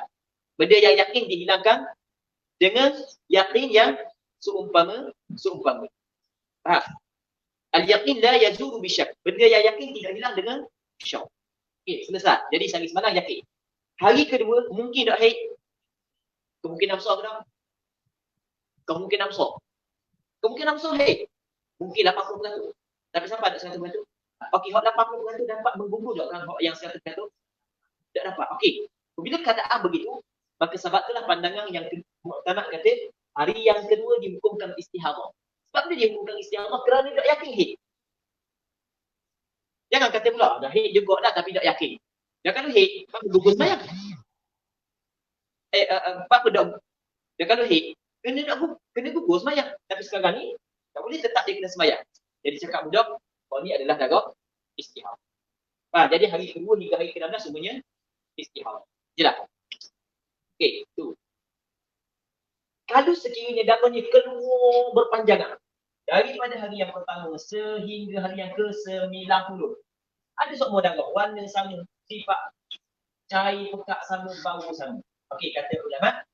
Benda yang yakin dihilangkan dengan yakin yang seumpama. Al-yaqin la yazuru bisyak. Benda yang yakin tidak hilang dengan syak. Okey, selesai. Jadi sehari semalam yakin. Hari kedua mungkin tak haid. Kemungkinan besar ke tak? Kemungkinan besar haid. Mungkin 80%. Tapi sampai ada 100%. Okey, hak 80% dapat menggugur tak kan hak yang 100%? Tak dapat. Okey. Bila keadaan begitu, maka sebab itulah pandangan yang Mu'tamad kata hari yang kedua dihukumkan istihadah. Sebab dia dihukumkan istihadah kerana tak yakin haid. Jangan kata pula dah haid juga dah tapi tak yakin. Dia kalau haid, apa gugur sembahyang? Apa dah? Dia kalau haid, kena gugur sembahyang. Tapi sekarang ni tak boleh, tetap dia kena sembahyang. Jadi cakap mudah, ni adalah darah istihadah. Jadi hari kedua hingga hari ke-16 semuanya istihadah. Jelas? Okey, tu. Kalau sekiranya darahnya keluar berpanjangan daripada hari yang pertama sehingga hari yang ke-90, ada semua darah, warna sama, sifat cair pekat sama, bau sama. Okey, kata ulama,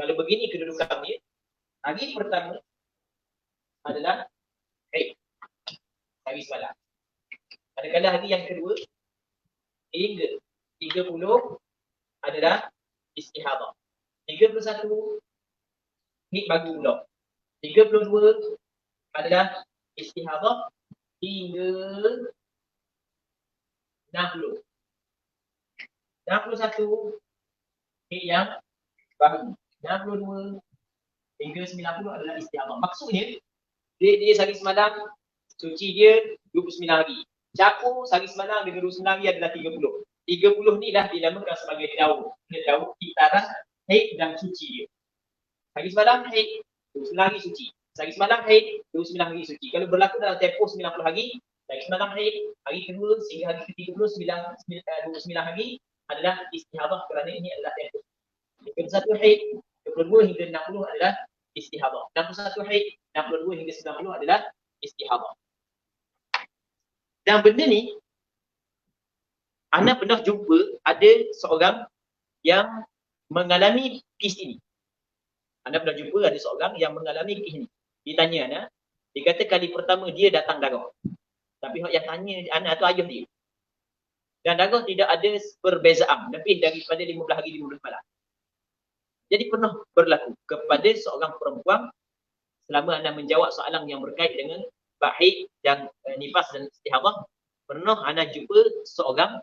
kalau begini kedudukan dia, hari pertama adalah haid. Hari semalam. Kadang-kadang hari yang kedua hingga 30 adalah istihadah. 31 haid baru pula. 32 adalah istihadah hingga 60. 61 haid yang baru. 62 hingga 90 adalah istihadah. Maksudnya dia sehari semalam suci dia 29 hari. Campur sehari semalam dengan 29 hari adalah 30. 30 ni dah dinamakan sebagai daur. Daur kitaran haid dan suci dia. Hari semalam haid, 29 hari suci. Sehari semalam haid, 29 hari suci. Kalau berlaku dalam tempoh 90 hari, sehari semalam haid, hari kedua sehingga hari ke-30, 29 hari adalah istihadah kerana ini adalah tempoh. 31 haid, 22 hingga 60 adalah istihadah. 61 haid, 62 hingga 90 adalah istihadah. Dan benda ni, Ana pernah jumpa ada seorang yang mengalami kes ini. Ana pernah jumpa ada seorang yang mengalami kes ini. Dia tanya Ana, dia kata kali pertama dia datang darah. Tapi yang tanya Ana tu ayah dia. Dan darah tidak ada perbezaan, lebih daripada 15 hari 15 malam. Jadi pernah berlaku kepada seorang perempuan selama Ana menjawab soalan yang berkait dengan haid dan nifas dan istihadah, pernah Ana jumpa seorang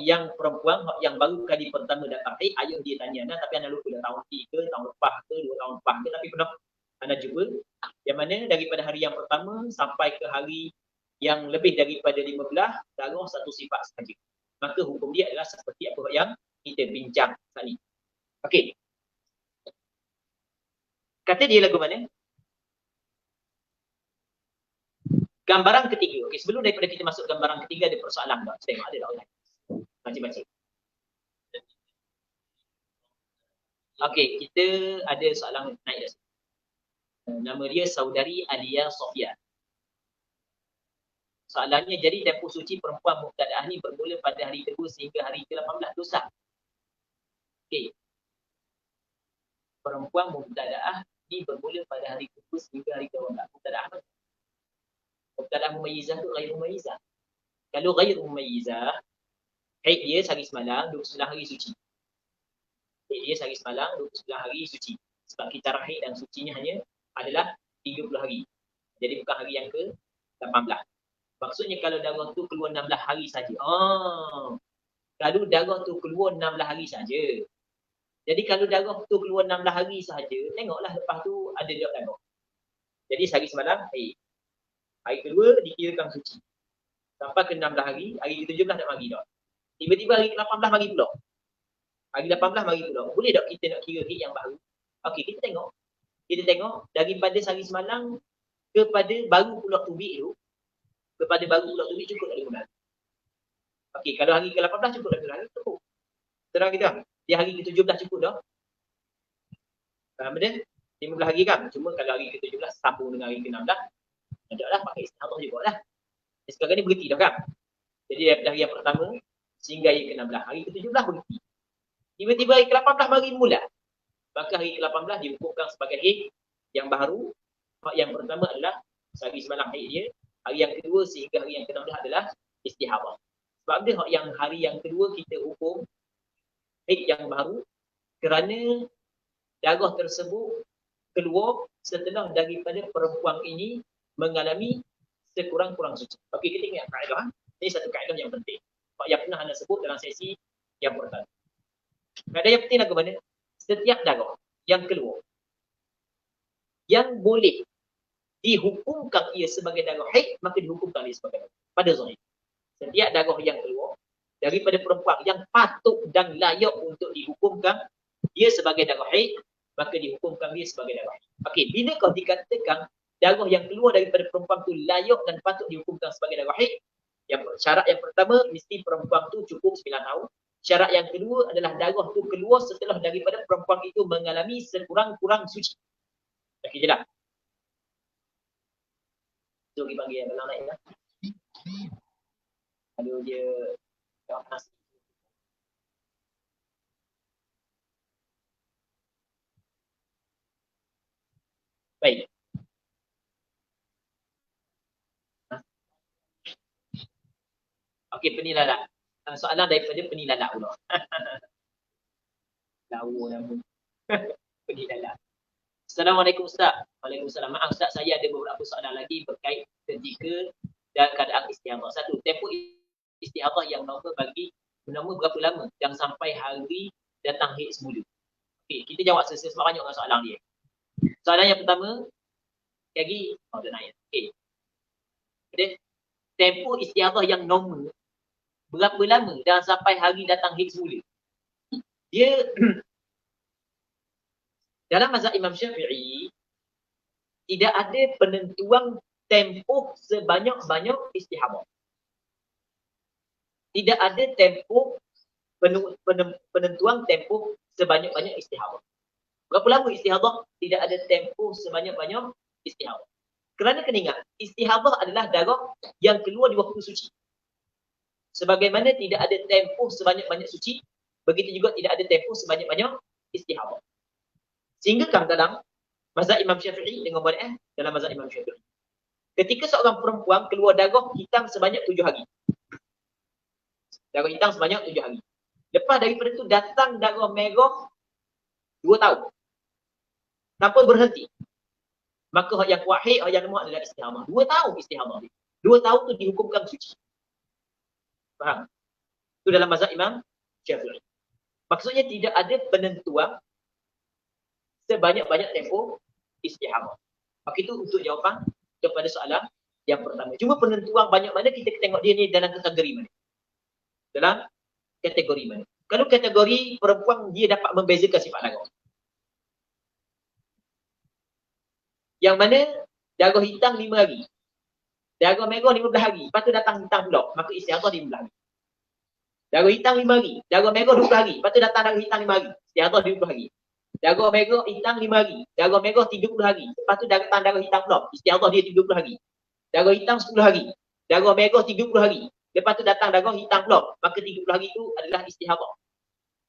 yang perempuan yang baru kali pertama datang haid. Ayah dia tanya Ana, tapi Ana lupa dah tahun 3, tahun lepas ke, 2 tahun lepas ke, tapi pernah Ana jumpa yang mana daripada hari yang pertama sampai ke hari yang lebih daripada 15, darah satu sifat sahaja. Maka hukum dia adalah seperti apa yang kita bincang saat ni. Okey. Kata dia lagu mana? Gambaran ketiga. Okey, sebelum daripada kita masuk gambaran ketiga, ada persoalan tak? Saya tengok ada tak online. Baca-baca. Okey, kita ada soalan naik dah. Nama dia Saudari Alia Sofia. Soalannya, jadi tempoh suci perempuan mubtadaah ni bermula pada hari kedua sehingga hari ke-18 dosa. Okey. Perempuan mubtadaah ni bermula pada hari kedua sehingga hari ke-18. Mubtadaah apa? Mubtadaah mumayyizah tu ghair mumayyizah. Kalau ghair mumayyizah, haid dia sehari semalam, 29 hari suci. Haid dia sehari semalam, 29 hari suci. Sebab kita haid dan sucinya hanya adalah 30 hari. Jadi bukan hari yang ke-18. Maksudnya kalau darah tu keluar 16 hari saja. Kalau darah tu keluar 16 hari saja. Jadi kalau darah tu keluar 16 hari saja, tengoklah lepas tu ada darah. Jadi sehari semalam, hari kedua dikirakan suci. Sampai ke 16 hari, hari ke-17 nak mari dah. Tiba-tiba hari ke-18 mari pula. Hari 18 mari pula. Boleh tak kita nak kira hit yang baru? Okey, kita tengok. Kita tengok daripada sehari semalam kepada baru pula tubik tu. Kepada baru pula tubik cukup tak 15 hari. Okey, kalau hari ke-18 cukup tak 15 hari, cukup. Terang kita. Dia hari ke-17 cukup dah. Faham dia? 15 hari kan? Cuma kalau hari ke-17 sambung dengan hari ke-16, taklah pakai istihadah juga lah. Sekarang ni berhenti dah kan? Jadi daripada hari yang pertama sehingga hari ke-16, hari ke-17 berhenti. Tiba-tiba hari ke-18 mari mula. Maka hari ke-18 dihukumkan sebagai haid yang baru. Yang pertama adalah sehari semalam haid dia. Hari yang kedua sehingga hari yang ke-16 adalah istihadah. Sebab dia yang hari yang kedua kita hukum haid yang baru kerana darah tersebut keluar setelah daripada perempuan ini mengalami sekurang-kurang suci. Okey, kita ingat kaedah. Ini satu kaedah yang penting. Yang pernah anda sebut dalam sesi yang pertama. Kaedah yang penting lagu mana? Setiap darah yang keluar yang boleh dihukumkan ia sebagai darah haid, maka dihukumkan ia sebagai darah. Pada zahir. Setiap darah yang keluar daripada perempuan yang patut dan layak untuk dihukumkan dia sebagai darah haid, maka dihukumkan dia sebagai darah haid. Okey, bila kau dikatakan darah yang keluar daripada perempuan tu layak dan patut dihukumkan sebagai darah haid, syarat yang pertama mesti perempuan tu cukup 9 tahun. Syarat yang kedua adalah darah tu keluar setelah daripada perempuan itu mengalami sekurang-kurang suci. Okey je lah. So kita panggil yang belang naik lah. Kalau dia nasi. Baik. Okey, penilalat. Soalan daripada penilalat pula. Lawa nama. Penilalat. Assalamualaikum Ustaz. Waalaikumsalam. Maaf Ustaz, saya ada beberapa soalan lagi berkait ketika dan keadaan istihadah. Satu, tempoh istihadah yang normal bagi normal berapa lama dan sampai hari datang haid semula. Okey, kita jawab sebab banyak dengan soalan dia. Soalan yang pertama, lagi, dah naik. Okey. Tempoh istihadah yang normal berapa lama dan sampai hari datang haid semula? Dia dalam mazhab Imam Syafi'i tidak ada penentuan tempoh sebanyak-banyak istihadah. Tidak ada tempoh penentuan tempoh sebanyak-banyak istihadah. Berapa lama istihadah? Tidak ada tempoh sebanyak-banyak istihadah. Kerana kena ingat, istihadah adalah darah yang keluar di waktu suci. Sebagaimana tidak ada tempoh sebanyak-banyak suci, begitu juga tidak ada tempoh sebanyak-banyak istihadah. Sehingga kan dalam mazhab Imam Syafi'i dengan muad'ah dalam mazhab Imam Syafi'i. Ketika seorang perempuan keluar darah hitam sebanyak 7 hari. Darah hitam sebanyak 7 hari. Lepas daripada itu datang darah merah 2 tahun. Tanpa berhenti. Maka hak yang kuat haid, hak yang lemah adalah istihadah. 2 tahun istihadah. 2 tahun tu dihukumkan suci. Faham? Itu dalam mazhab Imam Syafi'i. Maksudnya tidak ada penentuan sebanyak-banyak tempoh istihadah. Maka itu untuk jawapan kepada soalan yang pertama. Cuma penentuan banyak mana kita tengok dia ni dalam kategori mana. Dalam kategori mana. Kalau kategori perempuan dia dapat membezakan sifat darah. Yang mana darah hitam 5 hari. Darah merah 15 hari. Lepas tu datang hitam pula. Maka istihadah 15 hari. Darah hitam 5 hari. Darah merah 20 hari. Lepas tu datang darah hitam 5 hari. Istihadah 20 hari. Darah merah hitam 5 hari. Darah merah 30 hari. Lepas tu datang darah hitam pula. Istiadah dia 30 hari. Darah hitam 10 hari. Darah merah 30 hari. Lepas tu datang darah hitam pula. Maka 30 hari itu adalah istihadah.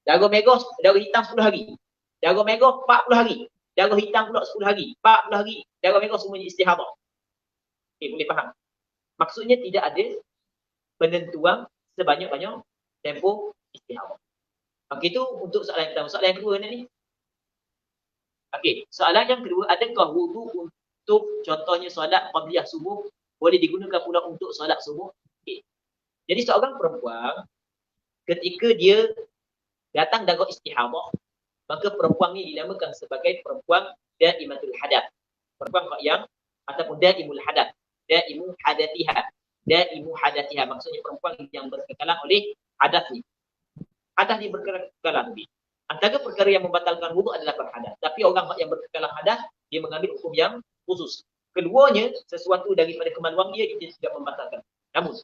Darah merah, darah hitam 10 hari. Darah merah 40 hari. Darah hitam pula 10 hari. 40 hari. Darah merah semuanya istihadah. Okay, boleh faham? Maksudnya tidak ada penentuan sebanyak-banyak tempoh istihadah. Okey, itu untuk soalan pertama. Soalan yang kedua ni. Okey, soalan yang kedua, adakah wudu untuk contohnya solat qabliyah subuh boleh digunakan pula untuk solat subuh? Okey. Jadi seorang perempuan ketika dia datang darah istihadah, maka perempuan ni dinamakan sebagai perempuan daimatul hadath. Perempuan yang ataupun daimul hadath. Daimu hadathiha. Daimu hadathiha maksudnya perempuan yang berkekalan oleh hadath ni. Hadas ni berkekalan lebih. Antara perkara yang membatalkan wuduk adalah berhadas. Tapi orang yang berkekalan hadas, dia mengambil hukum yang khusus. Keduanya, sesuatu daripada kemaluan dia, dia tidak membatalkan. Namun,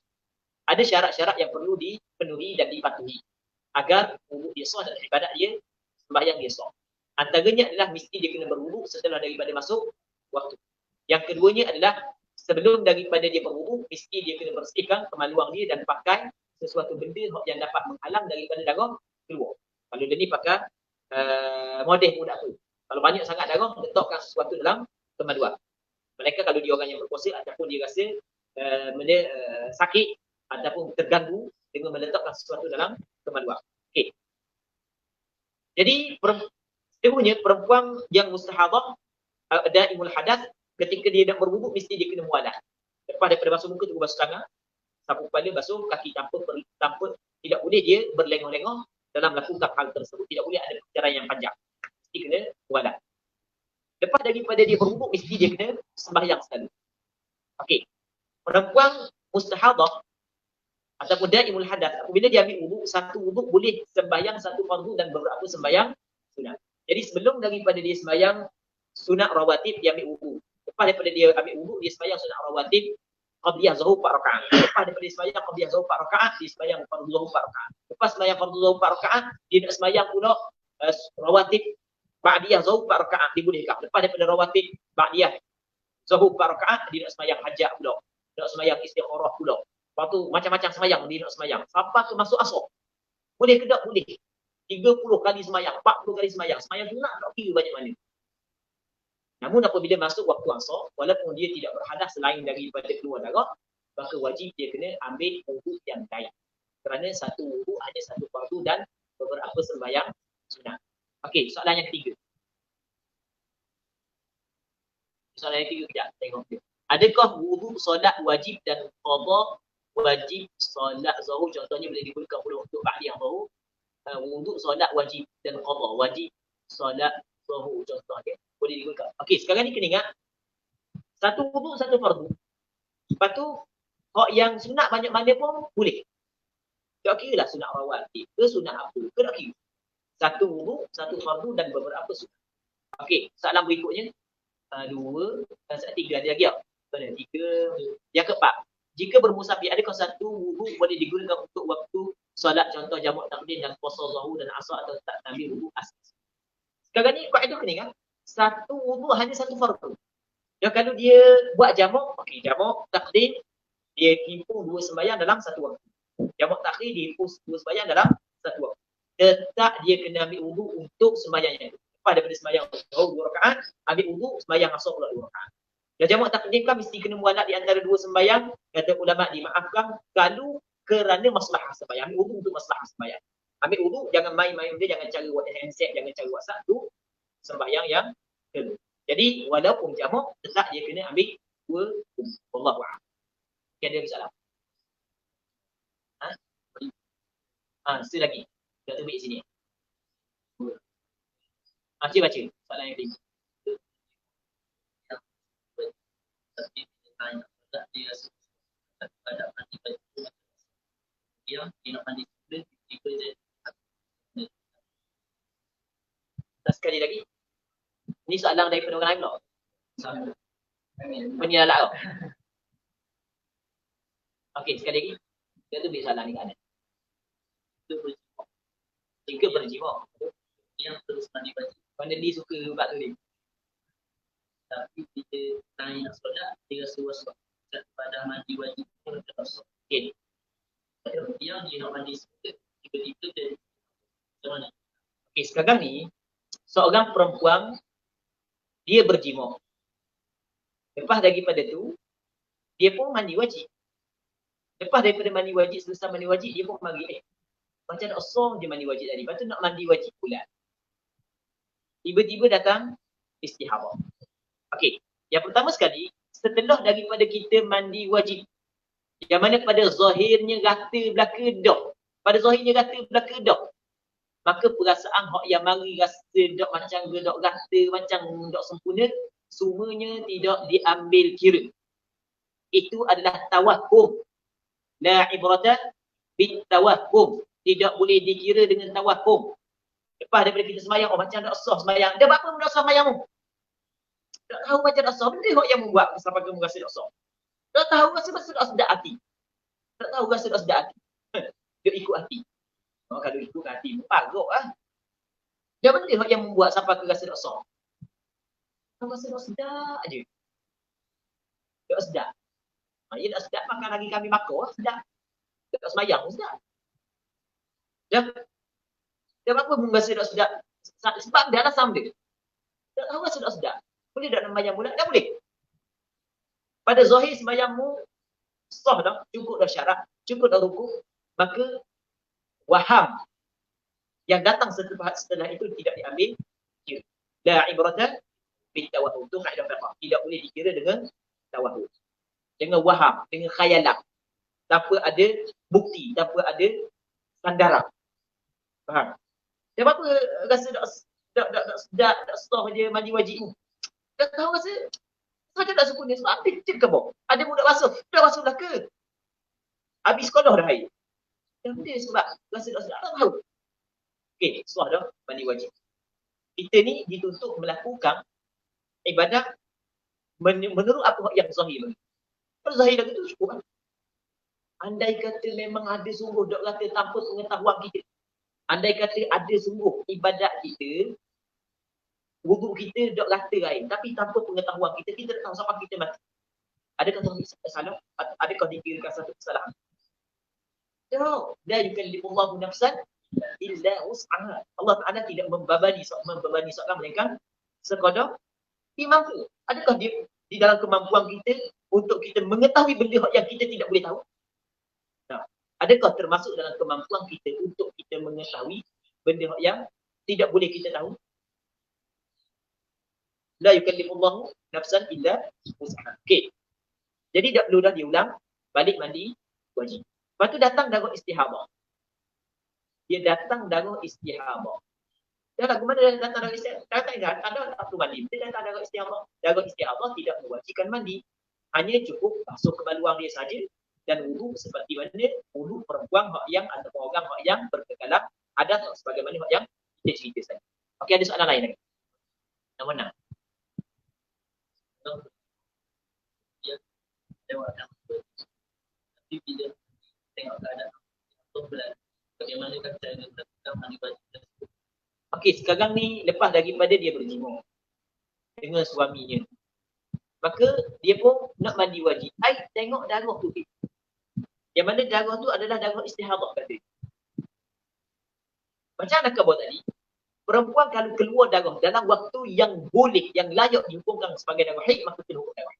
ada syarat-syarat yang perlu dipenuhi dan dipatuhi agar wuduk dia sah dan ibadat dia, sembahyang dia sah. Antaranya adalah mesti dia kena berwuduk setelah daripada masuk waktu. Yang keduanya adalah sebelum daripada dia berwuduk, mesti dia kena bersihkan kemaluan dia dan pakai sesuatu benda yang dapat menghalang daripada darah keluar. Kalau dia ni pakai model pun tak apa. Kalau banyak sangat darah, letakkan sesuatu dalam kemaluan. Mereka kalau dia orang yang berpuasa ataupun dia rasa sakit ataupun terganggu dengan meletakkan sesuatu dalam kemaluan. Okey. Jadi sebenarnya perempuan yang mustahadah daimul hadath ketika dia nak berwuduk mesti dia kena mualah. Lepas daripada basuh muka tunggu basuh tangan, sapu kepala, basuh kaki tanpa tidak boleh dia berlengah-lengah dalam melakukan hal tersebut. Tidak boleh ada perjalanan yang panjang. Mesti kena mualah. Lepas daripada dia berwuduk mesti dia kena sembahyang sekali. Okey. Perempuan mustahadah ataupun daimul hadath, apabila dia ambil wuduk, satu wuduk boleh sembahyang satu fardu dan beberapa sembahyang sunat. Jadi sebelum daripada dia sembahyang sunat rawatib, dia ambil wuduk. Lepas daripada dia ambil wuduk, dia sembahyang sunat rawatib qabliyah zuhur 4 rakaat. Lepas daripada sembahyang qabliyah zuhur 4 rakaat, dia sembahyang fardu zuhur 4 rakaat. Lepas sembahyang fardu zuhur 4 rakaat, dia nak sembahyang pula rawatib ba'diyah zuhur 4 rakaat, dibolehkan. Lepas daripada rawatib ba'diyah zuhur 4 rakaat, dia nak sembahyang hajat pula. Nak sembahyang istikharah pula. Lepas tu macam-macam sembahyang dia nak sembahyang. Sampai ke masuk asar. Boleh ke tak? Boleh. 30 kali sembahyang, 40 kali sembahyang. Sembahyang sunat tak kira banyak mana. Namun apabila masuk waktu asar, walaupun dia tidak berhadas selain daripada keluar darah, maka wajib dia kena ambil wuduk yang lain. Kerana satu wuduk hanya satu fardu dan beberapa sembahyang sunat. Okey, soalan yang ketiga. Soalan yang ketiga kejap, tengok dia. Adakah wuduk solat wajib dan qada wajib solat zuhur contohnya boleh digunakan pula untuk ba'diyah zuhur? Wuduk solat wajib dan qada wajib solat zuhur contohnya boleh digunakan. Okey, sekarang ni kena ingat satu wuduk satu fardu. Lepas tu hak yang sunat banyak mana pun boleh. Tak kira lah sunat rawatib ke sunat apa ke, tak kira. Satu wuduk, satu fardu dan beberapa sunat. Okey, soalan berikutnya. Dua, tiga ada lagi tak? Ada tiga. Yang keempat, jika bermusafir, adakah satu wuduk boleh digunakan untuk waktu solat contoh jamak takdim dan puasa zuhur dan asar atau tak ambil wuduk asas? Sekarang ni kaedah kena ingat, satu wuduk hanya satu fardu. Ya, kalau dia buat jamak, okey, jamak takdim dia himpu dua sembahyang dalam satu waktu. Jamak takdim dia himpu dua sembahyang dalam satu waktu. Tetap dia kena ambil wuduk untuk sembahyangnya. Lepas daripada sembahyang zuhur 2 rakaat, ambil wuduk sembahyang asar pula 2 rakaat. Dan jamak takdim kan mesti kena mualat di antara dua sembahyang. Kata ulama dimaafkan kalau kerana maslahah sembahyang. Ambil wuduk untuk maslahah sembahyang. Ambil wuduk, jangan main-main dia, jangan cari handset, jangan cari WhatsApp tu sembahyang yang kedua. Jadi walaupun jamak tetap dia kena ambil dua wuduk. Wallahu a'lam. Okay, ada soalan? Satu lagi. Kita ambil sini. Baca soalan yang kelima. Sekali lagi. Ini soalan daripada orang lain pula. Penyalah kau. Okey, sekali lagi. Kita tu ambil soalan ni kat mana? Jika berjiwa yang terus mandi wajib. Mana dia suka buat tu ni. Tapi kita tanya nak solat, dia rasa was-was. Pada mandi wajib pun dia rasa. Okay. Yang dia nak mandi semula, tiba-tiba dia macam mana? Okay, sekarang ni, seorang perempuan, dia berjima. Lepas daripada tu, dia pun mandi wajib. Lepas daripada mandi wajib, selesai mandi wajib, dia pun mari, macam nak asal dia mandi wajib tadi. Lepas tu nak mandi wajib pula. Tiba-tiba datang istihadah. Okey, yang pertama sekali, setelah daripada kita mandi wajib, yang mana pada zahirnya rata belaka dak. Pada zahirnya rata belaka dak. Maka perasaan hak yang mari rasa dak macam dak rata, macam dak sempurna, semuanya tidak diambil kira. Itu adalah tawahum. La ibrata bit tawahum. Tidak boleh dikira dengan tawahum. Lepas daripada kita sembahyang, macam dak sah sembahyang. Dah apa benda sah sembahyangmu? Tak tahu macam dak sah. Benda yang membuat sampai kamu rasa dak sah. Tak tahu rasa dak sedap hati. Tak tahu rasa dak sedap hati. Dia ikut hati. Kalau ikut hati, paruk lah. Dia benda yang membuat sampai ke rasa dak sah. Kau rasa dak sedap je. Dak sedap. Ya dak sedap makan lagi kami makan sedap. Dak sembahyang sedap. Dia apa pun rasa dak sedap. Sebab dia ada sam dia. Tak tahu rasa dak sedap. Boleh tak nak sembahyang pula? Tak boleh. Pada zahir sembahyangmu sah dah, cukup dah syarat, cukup dah rukuk, maka waham yang datang setelah itu tidak diambil kira. La ibrata bit tawahhum. Itu kaedah fiqh. Tidak boleh dikira dengan tawahhum. Dengan waham, dengan khayalan. Tanpa ada bukti, tanpa ada sandaran. Faham? Sebab apa rasa dak sah je mandi wajib ni? Tak tahu rasa macam tak sempurna sebab ambil kecil ke bawah. Ada budak basuh, dah basuh dah ke? Habis sekolah dah air. Yang dia sebab rasa tak tahu. Okey, sah dah mandi wajib. Kita ni dituntut melakukan ibadah menurut apa yang zahir. Kalau zahir dah itu cukup kan? Andai kata memang ada sungguh dok kata tanpa pengetahuan kita. Andai kata ada sungguh ibadat kita, wuduk kita dok rata air, tapi tanpa pengetahuan kita, kita tak tahu sampai kita mati. Adakah tu salah? Adakah dikirakan satu kesalahan? Tak. La yukallifullahu nafsan illa wus'aha. Allah Taala tidak membebani seorang melainkan sekadar dia mampu. Adakah dia di dalam kemampuan kita untuk kita mengetahui benda yang kita tidak boleh tahu? Nah, adakah termasuk dalam kemampuan kita untuk kita mengetahui benda yang tidak boleh kita tahu? La yukallifullahu nafsan illa wus'aha. Okey. Jadi tak perlu dah diulang, balik mandi wajib. Lepas tu datang darah istihadah. Dia datang darah istihadah. Dah lagu mana datang darah istihadah? Ada tak perlu mandi. Dia datang darah istihadah. Darah istihadah tidak mewajibkan mandi. Hanya cukup basuh kebaluan dia saja dan wudu seperti mana wudu perempuan hak yang ataupun orang hak yang berkekalan ada sebagaimana hak yang kita cerita tadi. Okey, ada soalan lain lagi? Yang mana? Ya, lewat tapi bila tengok keadaan bagaimana cara kita mandi wajib. Okey, sekarang ni lepas daripada dia berjima dengan suaminya, maka dia pun nak mandi wajib. Tengok darah tu. Yang mana darah tu adalah darah istihadah kata. Macam nak khabar tadi, perempuan kalau keluar darah dalam waktu yang boleh, yang layak dihukumkan sebagai darah haid, maka kena hukum darah.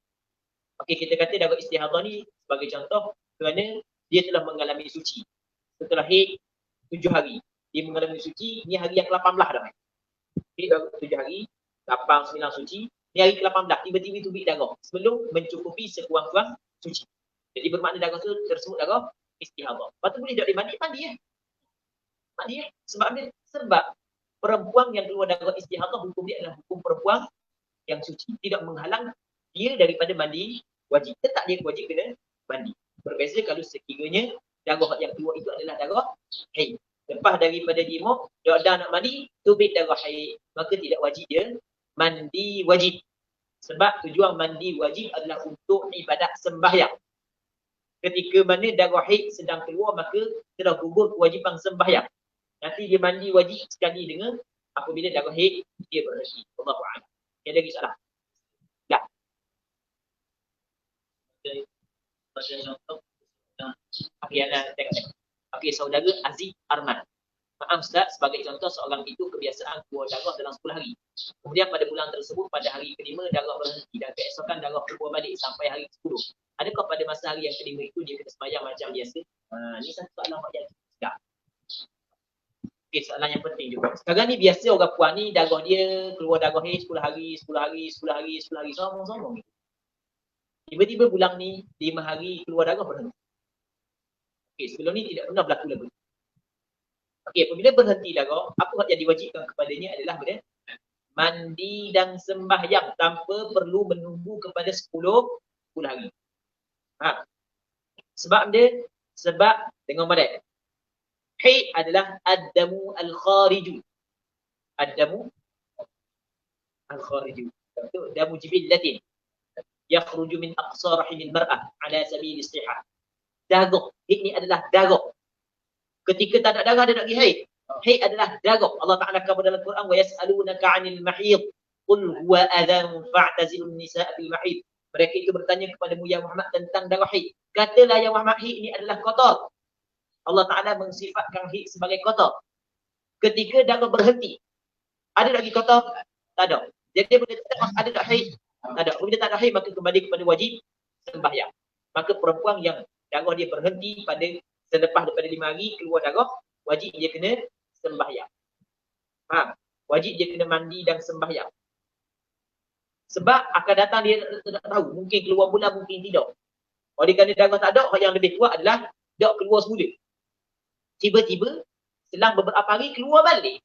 Okey, kita kata darah istihadah ni sebagai contoh kerana dia telah mengalami suci. Setelah haid 7 hari, dia mengalami suci, ni hari yang ke-18 dah. Haid 7 hari, 8, 9 suci, ni hari ke-18, tiba-tiba tubik darah sebelum mencukupi sekurang-kurang suci. Jadi bermakna darah tu tersebut darah istihadah. Lepas tu boleh tak dimandi? Mandi Mandi Sebab perempuan yang keluar darah istihadah, hukum dia adalah hukum perempuan yang suci. Tidak menghalang dia daripada mandi wajib. Tetap dia wajib kena mandi. Berbeza kalau sekiranya darah yang keluar itu adalah darah haid. Lepas daripada jima, dah nak mandi, tubik darah haid. Maka tidak wajib dia mandi wajib. Sebab tujuan mandi wajib adalah untuk ibadat sembahyang. Ketika mana darah haid sedang keluar, maka telah gugur kewajipan sembahyang. Nanti dia mandi wajib sekali dengan Apabila darah haid, dia berhenti. Allahu a'lam. Ada lagi soalan? Ya. Okey, Ana tengok. Okey, saudara Aziz Arman. Maaf Ustaz, sebagai contoh seorang itu kebiasaan keluar darah dalam 10 hari. Kemudian pada bulan tersebut, pada hari kelima darah berhenti dan keesokan darah keluar balik sampai hari ke-10. Adakah pada masa hari yang kelima itu dia kena sembahyang macam biasa? Ini satu soalan yang sedap. Okey, soalan yang penting juga. Sekarang ni biasa orang puan ni darah dia keluar darah ni 10 hari, 10 hari, 10 hari, 10 hari, sombong-sombong. Tiba-tiba bulan ni 5 hari keluar darah berhenti. Okey, sebelum ni tidak pernah berlaku lagu. Okey, apabila berhenti darah, apa yang diwajibkan kepadanya adalah mandi dan sembahyang tanpa perlu menunggu kepada 10 hari. Sebab dengan badan. Haid adalah ad-damu al-khariju. Ad-damu al-khariju. Damu jibillatin yakhruju min aqsa rahimil mar'ah ala sabil istihah. Darah. Haid ni adalah darah. Ketika tak ada darah, dia nak pergi haid. Haid adalah darah. Allah Ta'ala kata dalam Quran, wa yas'alunaka 'anil mahid qul huwa adhan fa'tazilun nisaa fil mahid. Mereka itu bertanya kepadamu ya Muhammad tentang darah haid. Katalah ya Muhammad, haid ini adalah kotor. Allah Ta'ala mensifatkan haid sebagai kotor. Ketika darah berhenti, ada lagi kotor? Tak ada. Jadi bila ada tak haid? Tak ada. Bila tak ada haid, maka kembali kepada wajib sembahyang. Maka perempuan yang darah dia berhenti pada selepas daripada 5 hari keluar darah, wajib dia kena sembahyang. Wajib dia kena mandi dan sembahyang. Sebab akan datang dia tak tahu, mungkin keluar bulan, mungkin tidak. Oleh kerana darah tak ada, yang lebih kuat adalah tak keluar semula. Tiba-tiba selang beberapa hari keluar balik.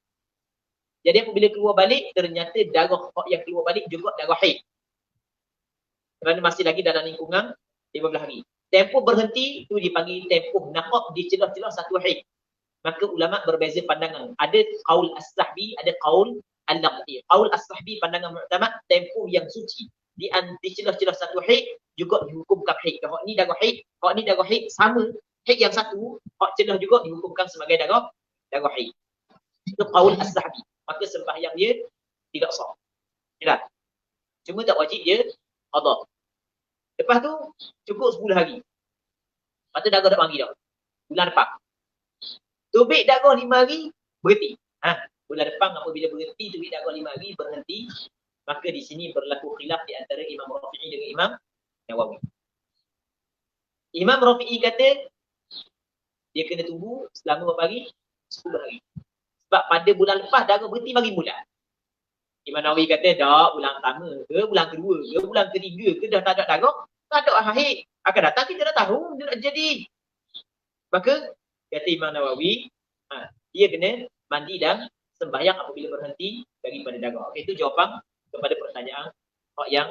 Jadi apabila keluar balik, ternyata darah yang keluar balik juga darah haid. Kerana masih lagi dalam lingkungan 15 hari. Tempoh berhenti itu dipanggil tempoh naqab di celah-celah satu haid. Maka ulama berbeza pandangan. Ada qaul as-sahbi, ada qaul al-naqdi. Qaul as-sahbi pandangan muktamad, tempoh yang suci di celah-celah satu haid juga dihukumkan haid. Kalau ni darah haid, kalau ni darah haid sama, haid yang satu, hak celah juga dihukumkan sebagai darah haid. Itu qaul as-sahbi. Maka sembahyang dia tidak sah. Jelas. Cuma tak wajib dia qada. Lepas tu cukup 10 hari. Lepas tu darah tak panggil dah. Bulan depan. Tubik darah 5 hari, berhenti. Bulan depan apabila berhenti, tubik darah 5 hari, berhenti. Maka di sini berlaku khilaf di antara Imam Rafi'i dengan Imam Nawawi. Imam Rafi'i kata, dia kena tunggu selama berapa hari? 10 hari. Sebab pada bulan lepas darah berhenti bagi bulan. Imam Nawawi kata, dah bulan pertama ke, bulan kedua ke, bulan ketiga ke, dah tak ada darah, tak ada haid. Akan datang kita dah tahu dia nak jadi. Maka, kata Imam Nawawi, dia kena mandi dan sembahyang apabila berhenti daripada darah. Okay, itu jawapan kepada pertanyaan yang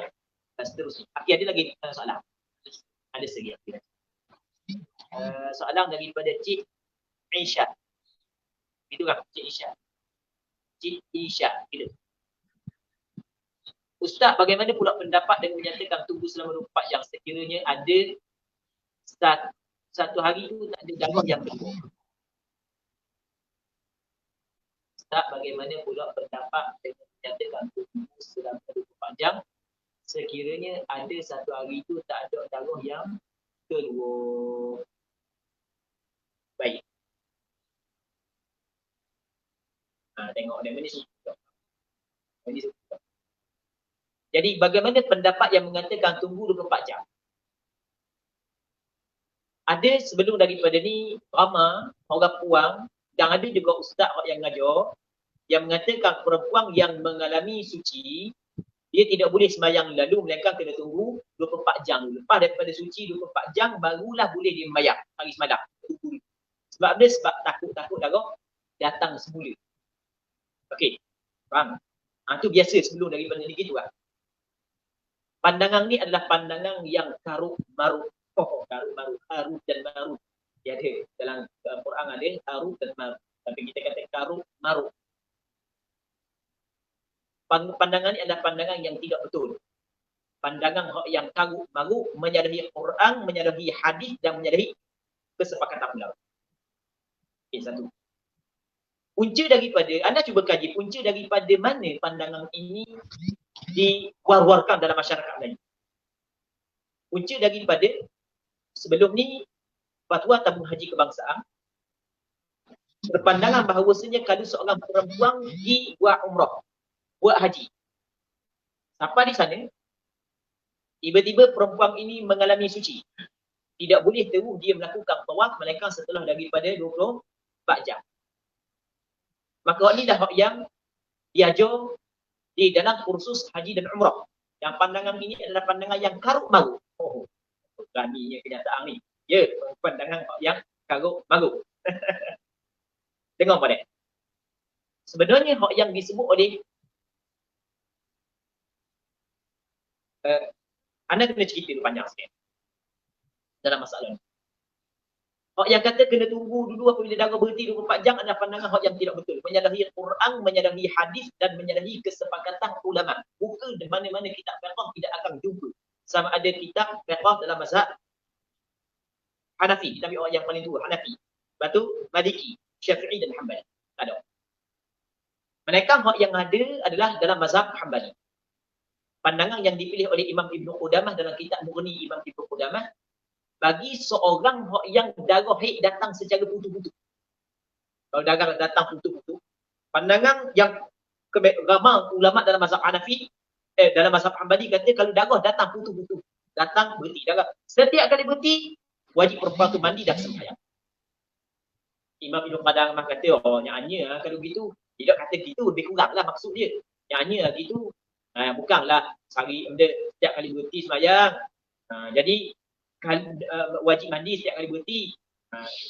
seterusnya. Okey, ada lagi soalan? Ada segi. Soalan daripada Cik Isha. Itu kan, Cik Isha. Cik Isha, gitu. Ustaz, bagaimana pula pendapat dengan menyatakan tunggu selama 24 jam sekiranya ada satu hari itu tak ada darah yang keluar? Ustaz, bagaimana pula pendapat dengan menyatakan tunggu selama 24 jam sekiranya ada satu hari itu tak ada darah yang keluar? Baik. Tengok dia ni suka. Ini suka. Jadi bagaimana pendapat yang mengatakan tunggu 24 jam? Ada sebelum daripada ni ramai orang puang dan ada juga ustaz yang ngajar yang mengatakan perempuan yang mengalami suci dia tidak boleh sembahyang lalu melainkan kena tunggu 24 jam dulu. Lepas daripada suci 24 jam barulah boleh dia sembahyang hari semalam. Sebab dia sebab takut darah datang semula. Okey. Faham? Itu biasa sebelum daripada ni gitu lah. Pandangan ni adalah pandangan yang karut marut. Karut marut, harut dan marut. Dia ada dalam Quran ada harut dan marut. Tapi kita kata karut marut. Pandangan ni adalah pandangan yang tidak betul. Pandangan yang karut marut menyalahi Quran, menyalahi hadis dan menyalahi kesepakatan ulama. Okey, satu. punca daripada, anda cuba kaji punca daripada mana pandangan ini diwar-warkan dalam masyarakat Melayu. Punca daripada sebelum ni fatwa tabung haji kebangsaan berpandangan bahawasanya kalau seorang perempuan pergi buat umrah, buat haji, sampai di sana tiba-tiba perempuan ini mengalami suci, tidak boleh terus dia melakukan tawaf melainkan setelah daripada 24 jam. Maka hak ni dah hak yang diajar di dalam kursus haji dan umrah. Yang pandangan ini adalah pandangan yang karut marut. Oh, beraninya kenyataan ni. Ya, pandangan hak yang karut marut. Dengar pada. Sebenarnya hak yang disebut oleh anda kena cerita panjang sikit dalam masalah ni. Hak yang kata kena tunggu dulu apabila darah berhenti 24 jam adalah pandangan hak yang tidak betul. Menyalahi Quran, menyalahi hadis dan menyalahi kesepakatan ulama. Bukan di mana-mana kitab fiqh tidak akan jumpa sama ada kitab fiqh dalam mazhab Hanafi, kitab yang paling tua Hanafi. Lepas tu Maliki, Syafi'i dan Hanbali. Tak ada. Mereka hak yang ada adalah dalam mazhab Hanbali. Pandangan yang dipilih oleh Imam Ibn Qudamah dalam kitab Mughni Imam Ibn Qudamah, bagi seorang yang darah haid datang secara putus-putus. Kalau darah datang putus-putus, pandangan yang ramai ulama dalam mazhab Hanafi, dalam mazhab Hanbali kata kalau darah datang putus-putus, datang berhenti darah. Setiap kali berhenti, wajib perempuan tu mandi dan sembahyang. Imam Ibn Qudamah kata, oh nyanya kalau gitu, tidak kata gitu, lebih kurang lah maksud dia. Nyanya gitu, bukanlah setiap kali berhenti sembahyang. Jadi wajib mandi setiap kali berhenti.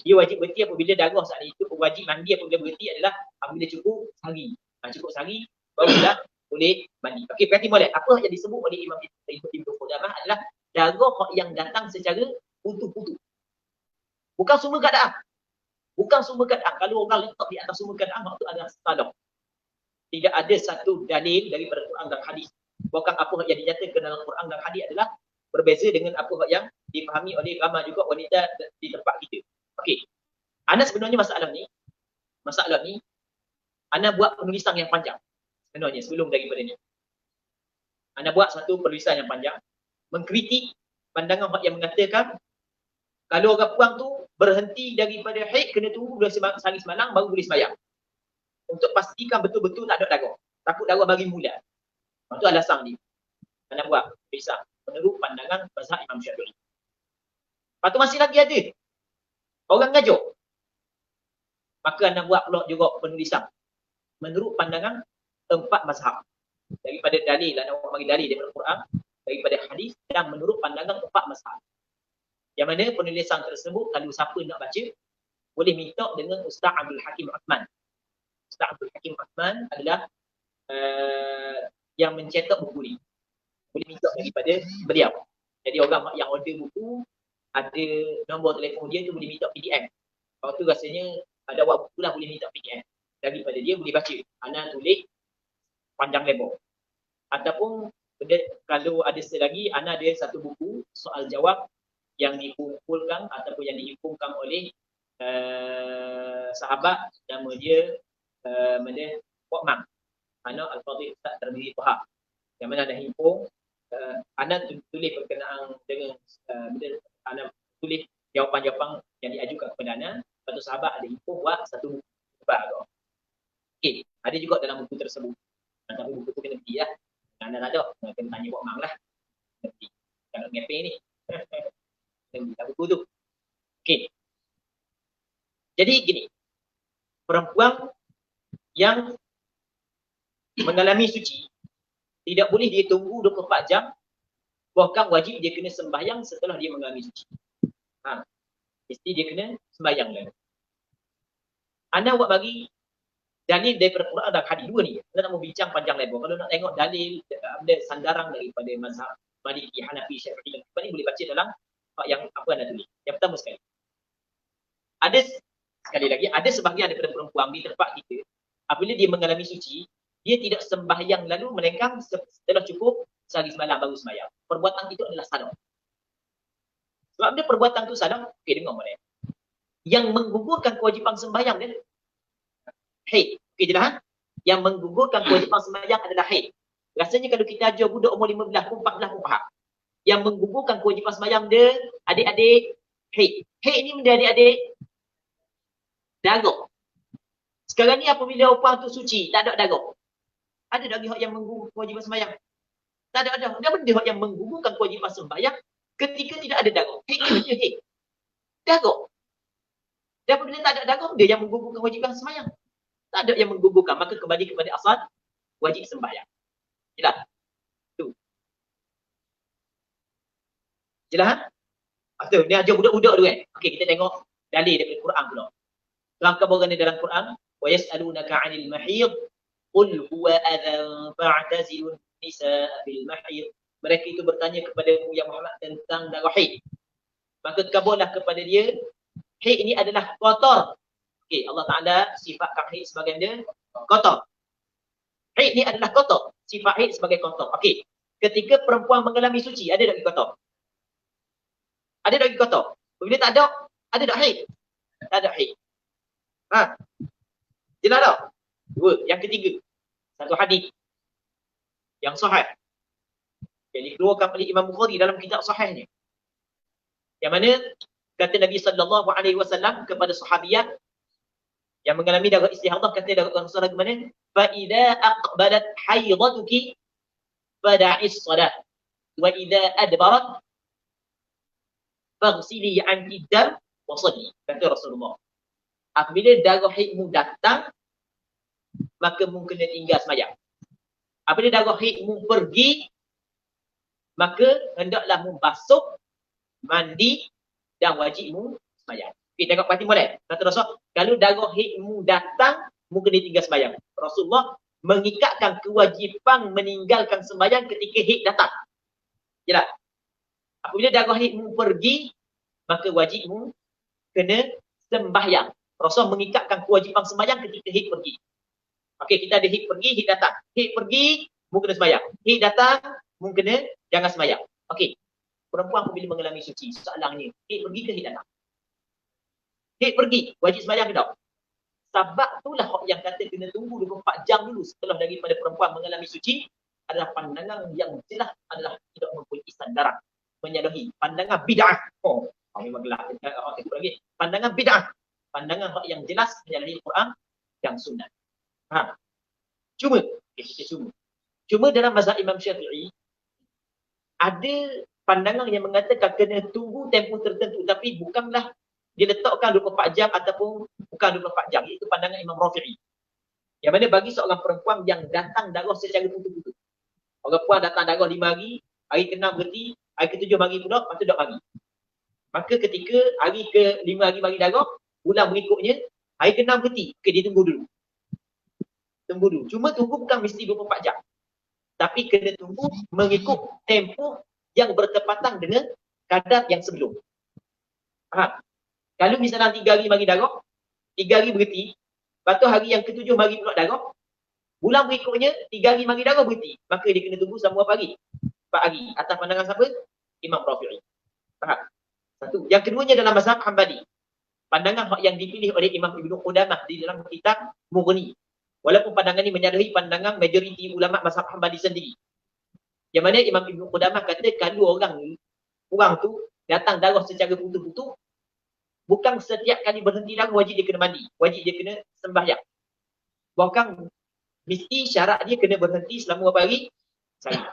Dia wajib berhenti apabila darah saat itu, wajib mandi apabila berhenti adalah apabila cukup sehari. Cukup sehari barulah boleh mandi. Okey, berarti molek. Apa yang disebut oleh Imam Ibn Qudamah adalah darah yang datang secara putus-putus. Bukan semua keadaan. Bukan semua keadaan. Kalau orang letak di atas semua keadaan, waktu adalah salah. Tidak ada satu dalil daripada Quran dan hadis. Bukan apa yang dinyatakan dalam Quran dan hadis adalah berbeza dengan apa yang dipahami oleh ramai juga wanita di tempat kita. Okey. Ana sebenarnya masalah ni, Ana buat penulisan yang panjang. Sebenarnya sebelum daripada ni. Ana buat satu penulisan yang panjang mengkritik pandangan yang mengatakan kalau orang puang tu berhenti daripada haid kena tunggu sehari semalam baru boleh sembahyang. Untuk pastikan betul-betul tak ada darah. Takut darah bagi mula. Itu alasan dia. Ana buat penulisan menurut pandangan mazhab Imam Syafi'i. Lepas tu masih lagi ada orang ngajar. Maka anda buat pula juga penulisan menurut pandangan empat mazhab. Daripada dalil, anda bagi dalil daripada Quran, daripada hadis dan menurut pandangan empat mazhab. Yang mana penulisan tersebut kalau siapa nak baca boleh minta dengan Ustaz Abdul Hakim Uthman. Ustaz Abdul Hakim Uthman adalah yang mencetak buku ni. Boleh minta daripada beliau. Jadi orang yang order buku, ada nombor telefon dia tu boleh minta PDF. Kalau tu rasanya ada buat buku lah boleh minta PDF. Daripada dia boleh baca. Ana tulis panjang lebar. Ataupun kalau ada selagi, Ana ada satu buku soal jawab yang dikumpulkan ataupun yang dihimpunkan oleh sahabat nama dia Puak Mang. Ana Al-Fadhil Ustaz Tarbiyah Faham. Yang mana ada himpun Ana tulis berkenaan dengan Ana tulis jawapan-jawapan yang diajukan kepada Ana. Lepas tu sahabat ada info buat satu buku baru. Okey, ada juga dalam buku tersebut. Tapi buku tu kena pergi lah. Ana tak ada, kena tanya Puak Mang lah. Nanti kalau ngepeng ni. Kena buku tu. Okey. Jadi gini. Perempuan yang mengalami suci tidak boleh dia tunggu 24 jam, bahkan wajib dia kena sembahyang setelah dia mengalami suci. Mesti dia kena sembahyang dulu. Anda buat bagi dalil daripada Quran dan hadis dua ni. Anda nak mau bincang panjang lebar. Kalau nak tengok dalil sandaran daripada mazhab Maliki, Hanafi, Syafi'i dan Hanbali boleh baca dalam yang apa anda tulis. Yang pertama sekali. Sekali lagi, ada sebahagian daripada perempuan di tempat kita, apabila dia mengalami suci, dia tidak sembahyang lalu melainkan setelah cukup sehari semalam baru sembahyang. Perbuatan itu adalah salah. Sebab dia perbuatan itu salah, okey dengar boleh. Yang menggugurkan kewajipan sembahyang dia, haid. Okey jelas? Yang menggugurkan kewajipan sembahyang adalah haid. Rasanya kalau kita ajar budak umur 15 pun 14 pun faham. Yang menggugurkan kewajipan sembahyang dia, adik-adik, haid. Haid ni benda adik-adik darah. Sekarang ni apabila upah tu suci, tak ada darah. Ada lagi hak yang menggugurkan kewajipan sembahyang? Tak ada. Ada benda hak yang menggugurkan kewajipan sembahyang ketika tidak ada darah. Haid ni benda haid. Darah. Dan apabila tak ada darah, dia yang menggugurkan kewajipan sembahyang. Tak ada yang menggugurkan, maka kembali kepada asal wajib sembahyang. Jelas? Tu. Jelas? Tu, ni ajar budak-budak tu kan. Okey, kita tengok dalil daripada Quran pula. Tuhan kabarkan dalam Quran, wa yas'alunaka 'anil mahid qul huwa adhan fa'tazilun nisaa fil mahid. Mereka itu bertanya kepadamu ya Muhammad tentang darah haid. Maka kabarlah kepada dia, haid ini adalah kotor. Okey, Allah Taala sifatkan haid sebagai dia kotor. Haid ni adalah kotor. Sifat haid sebagai kotor. Okey. Ketika perempuan mengalami suci, ada tak kotor? Ada tak kotor? Bila tak ada tak haid? Tak ada haid. Ha. Jelas tak? Dua. Yang ketiga, satu hadis yang sahih yang dikeluarkan oleh Imam Bukhari dalam kitab sahihnya. Yang mana kata Nabi sallallahu alaihi wasallam kepada sahabiat yang mengalami darah istihadah, kata darah Rasulullah gimana? Fa idza aqbalat haidatuki fada'is salat wa idza adbarat faghsili 'anki dam wa salli. Kata Rasulullah, apabila darah haidmu datang, maka mu kena tinggal sembahyang. Apabila darah haidmu pergi, maka hendaklah mu basuh, mandi dan wajibmu sembahyang. Okey, tengok parti molek. Kata Rasul, kalau darah haidmu datang, mu kena tinggal sembahyang. Rasulullah mengikatkan kewajipan meninggalkan sembahyang ketika haid datang. Jelas? Apabila darah haidmu pergi, maka wajibmu kena sembahyang. Rasul mengikatkan kewajipan sembahyang ketika haid pergi. Okey, kita ada haid pergi, haid datang. Haid pergi, mu kena sembahyang. Haid datang, mu kena jangan sembahyang. Okey. Perempuan apabila mengalami suci, soalannya, haid pergi ke haid datang? Haid pergi, wajib sembahyang ke tak? Sebab itulah yang kata kena tunggu 24 jam dulu setelah daripada perempuan mengalami suci, adalah pandangan yang jelas adalah tidak mempunyai sandaran, menyalahi pandangan bid'ah. Oh, memang gelap lagi. Pandangan bid'ah. Pandangan yang jelas menyalahi Quran dan Sunnah. Ha. Cuma dalam mazhab Imam Syafi'i ada pandangan yang mengatakan kena tunggu tempoh tertentu, tapi bukanlah diletakkan 24 jam ataupun bukan 24 jam. Itu pandangan Imam Rafi'i. Yang mana bagi seorang perempuan yang datang darah secara putus-putus. Orang perempuan datang darah 5 hari, hari ke-6 berhenti, hari ke-7 mari pula, lepas tu tak mari. Maka ketika hari ke-5 hari mari darah, bulan berikutnya, hari ke-6 berhenti. Okay, dia tunggu dulu. Cuma tunggu bukan mesti 24 jam. Tapi kena tunggu mengikut tempoh yang bertepatan dengan kadar yang sebelum. Ha. Kalau misalnya 3 hari mari darah, 3 hari berhenti, lepas tu hari yang ke-7 mari pula darah, bulan berikutnya 3 hari mari darah berhenti, maka dia kena tunggu selama berapa hari? 4 hari. Atas pandangan siapa? Imam Rafi'i. Faham? Satu. Yang keduanya dalam mazhab Hanbali. Pandangan yang dipilih oleh Imam Ibnu Qudamah di dalam kitab Mughni. Walaupun pandangan ini menyalahi pandangan majoriti ulama mazhab Hanbali sendiri. Yang mana Imam Ibnu Qudamah kata kalau orang tu datang darah secara putus-putus, bukan setiap kali berhenti darah wajib dia kena mandi, wajib dia kena sembahyang. Bahkan mesti syarat dia kena berhenti selama berapa hari? Sehari.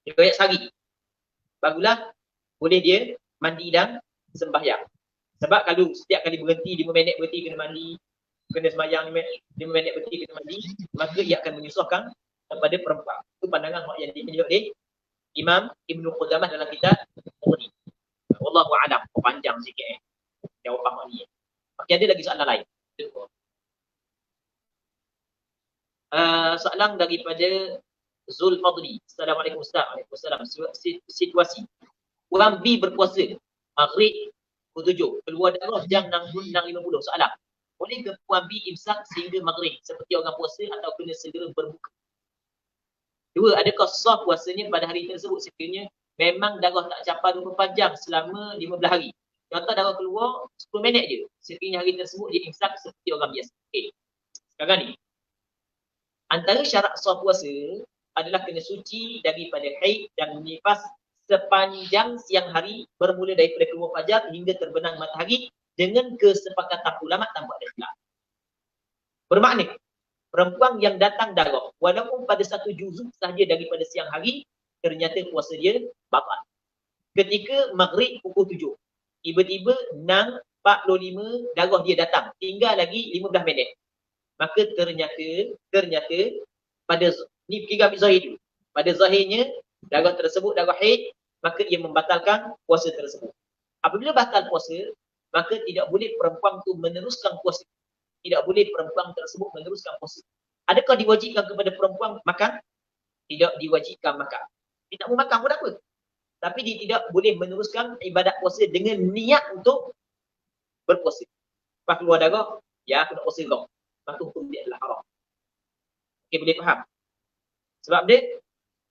Dia koyak sehari. Barulah boleh dia mandi dan sembahyang. Sebab kalau setiap kali berhenti 5 minit berhenti kena mandi, kena sembahyang 5 minit berhenti kena mandi, maka ia akan menyusahkan kepada perempuan. Itu pandangan yang dimiliki oleh Imam Ibnu Qudamah dalam kitab Mughni. Wallahu a'lam. Panjang sikit jawapan ni. Okey, ada lagi soalan lain? Soalan daripada Zulfadli. Assalamualaikum Ustaz. Waalaikumsalam. Situasi orang B berpuasa maghrib pukul 7, keluar darah jam 6.50. Soalan, boleh ke puan B imsak sehingga maghrib seperti orang puasa atau kena segera berbuka? Dua, adakah sah puasanya pada hari tersebut sekiranya memang darah tak capai 24 jam selama 15 hari? Contoh darah keluar 10 minit je, sekiranya hari tersebut dia imsak seperti orang biasa. Okey. Sekarang ni, antara syarat sah puasa adalah kena suci daripada haid dan nifas sepanjang siang hari bermula daripada keluar fajar hingga terbenam matahari dengan kesepakatan ulama tanpa ada khilaf. Bermakna, perempuan yang datang darah walaupun pada satu juzuk sahaja daripada siang hari, ternyata puasa dia batal. Ketika maghrib pukul 7, tiba-tiba 6.45 darah dia datang, tinggal lagi 15 minit. Maka ternyata pada ni kira ambil zahir dulu. Pada zahirnya darah tersebut darah haid, maka ia membatalkan puasa tersebut. Apabila batal puasa, maka tidak boleh perempuan tu meneruskan puasa. Tidak boleh perempuan tersebut meneruskan puasa. Adakah diwajibkan kepada perempuan makan? Tidak diwajibkan makan. Dia tak mau makan pun apa. Tapi dia tidak boleh meneruskan ibadat puasa dengan niat untuk berpuasa. Lepas keluar darah, ya aku nak puasa kau. Maka hukum dia adalah haram. Okey, boleh faham?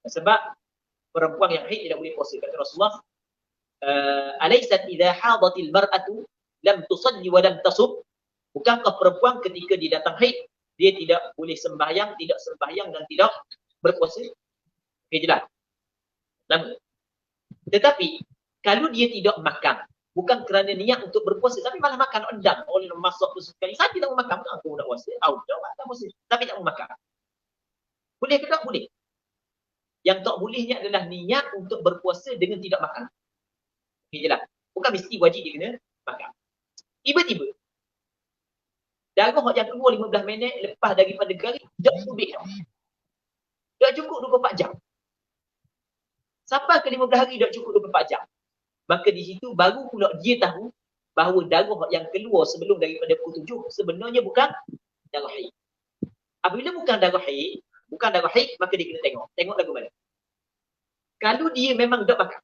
Sebab perempuan yang haid tidak boleh puasa. Kata Rasulullah, alaysat idza hadatil mar'atu lam tusalli wa lam tasum. Bukankah perempuan ketika dia datang haid, dia tidak boleh sembahyang, tidak sembahyang dan tidak berpuasa? Okey, jelas. Lama. Tetapi kalau dia tidak makan, bukan kerana niat untuk berpuasa, tapi malah makan endam, orang masuk tu sekali, saya tak mau makan, aku nak puasa, tak makan puasa, tapi tak mau makan. Boleh ke tak? Boleh. Yang tak bolehnya adalah niat untuk berpuasa dengan tidak makan. Okay, jelas. Bukan mesti wajib dia kena makan. Tiba-tiba, darah yang keluar 15 minit lepas daripada garis, tak tubik tau. Tak cukup 24 jam. Sampai ke 15 hari tak cukup 24 jam. Maka di situ baru pula dia tahu bahawa darah yang keluar sebelum daripada pukul 7 sebenarnya bukan darah haid. Apabila bukan darah haid, maka dia kena tengok. Tengok lagu mana. Kalau dia memang tak makan,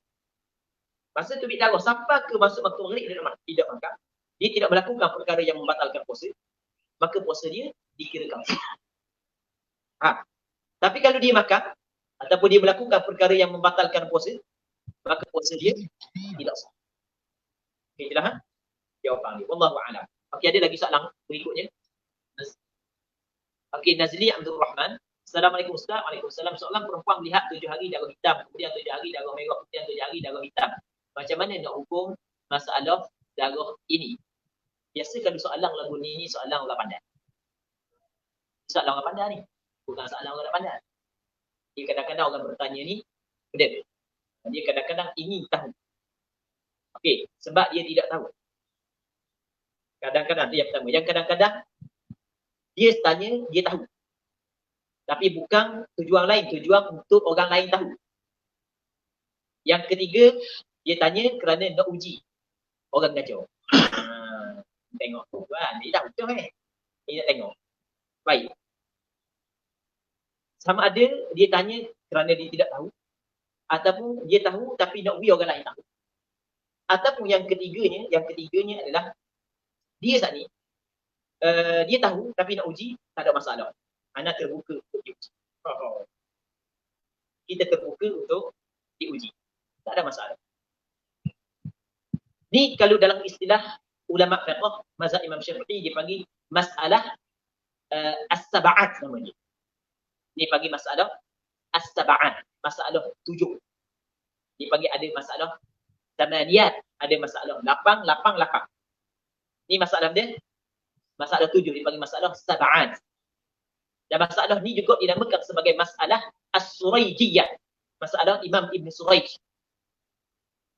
masa tubik darah sampai ke masuk waktu maghrib dia tidak makan, dia tidak melakukan perkara yang membatalkan puasa, maka puasa dia dikirakan sah. Tapi kalau dia makan ataupun dia melakukan perkara yang membatalkan puasa, maka puasa dia tidak sah. Okey, jelas? Jawapan dia. Wallahu a'lam. Okey, ada lagi soalan berikutnya? Okey, Nazli Abdul Rahman. Assalamualaikum Ustaz. Waalaikumsalam. Soalan perempuan melihat 7 hari darah hitam, kemudian 7 hari darah merah, kemudian 7 hari darah hitam. Macam mana nak hukum masalah darah ini? Biasa kalau soalan lagu ni soalan orang pandai. Soalan orang pandai ni. Bukan soalan orang tak pandai. Dia kadang-kadang orang bertanya ni, betul. Dia kadang-kadang ingin tahu. Okey, sebab dia tidak tahu. Kadang-kadang dia pertama. Yang kadang-kadang dia tanya, dia tahu. Tapi bukan tujuan lain, tujuan untuk orang lain tahu. Yang ketiga, dia tanya kerana nak uji orang ngajar. Tengok tu kan, dia dah betul dia nak tengok. Baik. Sama ada dia tanya kerana dia tidak tahu, ataupun dia tahu tapi nak uji orang lain tahu. Ataupun yang ketiganya adalah dia saat ni dia tahu tapi nak uji, tak ada masalah. Anak terbuka untuk diuji. Kita terbuka untuk diuji. Tak ada masalah. Ni kalau dalam istilah ulama fiqh mazhab Imam Syafi'i dipanggil masalah as-sab'at namanya. Ni panggil masalah as-sab'at, masalah 7. Dipanggil ada masalah tamaniyat, ada masalah 8. Ni masalah dia masalah 7 dipanggil masalah sab'at. Dan masalah ni juga dinamakan sebagai masalah as-Suraijiyah. Masalah Imam Ibn Suraij.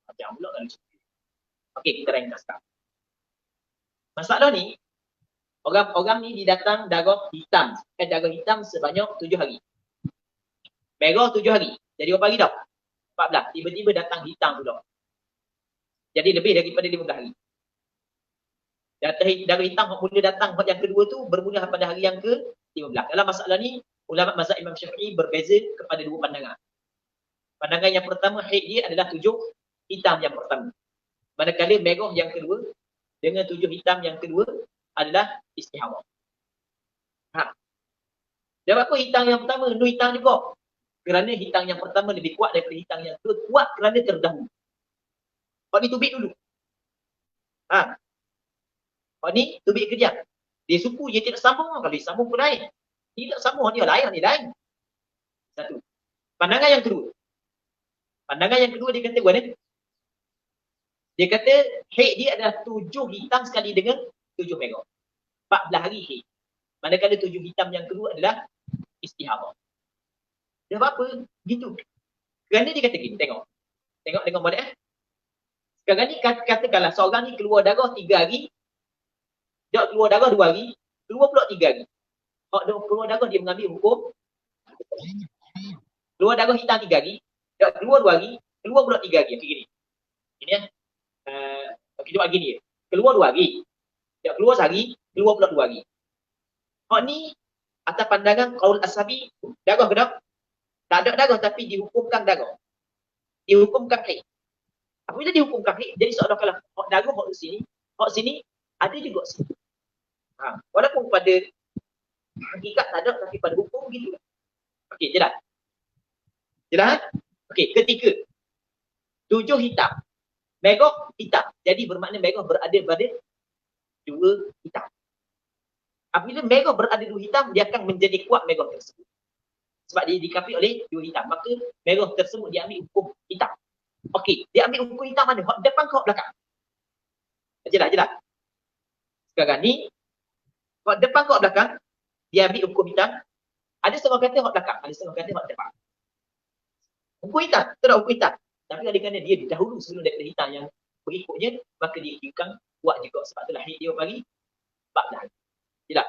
Macam pula kan. Okey, kita ringkaskan. Masalah ni, orang ni didatang darah hitam. Darah hitam sebanyak 7 hari. Merah 7 hari. Jadi berapa hari dah? 14. Tiba-tiba datang hitam pula. Jadi lebih daripada 15 hari. Darah hitam mula datang yang kedua tu bermula pada hari yang ke-15. Dalam masalah ni, ulama mazhab Imam Syafi'i berbeza kepada 2 pandangan. Pandangan yang pertama, haid dia adalah 7 hitam yang pertama. Manakala merah yang kedua dengan 7 hitam yang kedua adalah istihadah. Dan apa hitam yang pertama? No hitam juga. Kerana hitam yang pertama lebih kuat daripada hitam yang kedua. Kuat kerana terdahulu. Pak ni tubik dulu. Pak ni tubik kejap. Dia suku, dia tidak sambung. Kalau dia sambung pun lain. Tidak sambung, dia lain. Satu. Pandangan yang kedua. Dia kata mana? Dia kata haid dia adalah 7 hitam sekali dengan 7 merah. 14 hari haid. Manakala 7 hitam yang kedua adalah istihadah. Dia apa? Gitu. Kerana dia kata gini, tengok boleh. Sekarang ni katakanlah seorang ni keluar darah 3 hari, dia keluar darah 2 hari, keluar pula 3 hari. Hak dia keluar darah dia mengambil hukum keluar darah hitam 3 hari, dia keluar 2 hari, keluar pula 3 hari. Okey gini. Ini okey buat gini. Keluar 2 hari. Dia keluar sehari, keluar pula 2 hari. Hak ni atas pandangan qaul Ashabi, darah ke tak? Tak ada darah tapi dihukumkan darah. Dihukumkan haid. Apabila dihukumkan haid, jadi seolah-olah hak darah hak sini ada juga sini. Walaupun pada hakikat tak ada tapi pada hukum gitu. Okey, jelas. Okey, ketiga. 7 hitam. Merah hitam. Jadi bermakna merah berada pada 2 hitam. Apabila merah berada 2 hitam, dia akan menjadi kuat merah tersebut. Sebab dia dikapi oleh 2 hitam. Maka merah tersebut dia ambil hukum hitam. Okey, dia ambil hukum hitam mana? Hak depan ke hak belakang? Jelas. Sekarang ni, hak depan ke hak belakang, dia ambil hukum hitam. Ada setengah kata hak belakang, ada setengah kata hak depan. Hukum hitam, tak hukum hitam. Tapi kerana dia dahulu sebelum daripada hitam yang berikutnya, maka dia kirakan kuat juga. Sebab itulah haid dia bagi 14 hari. Tidak.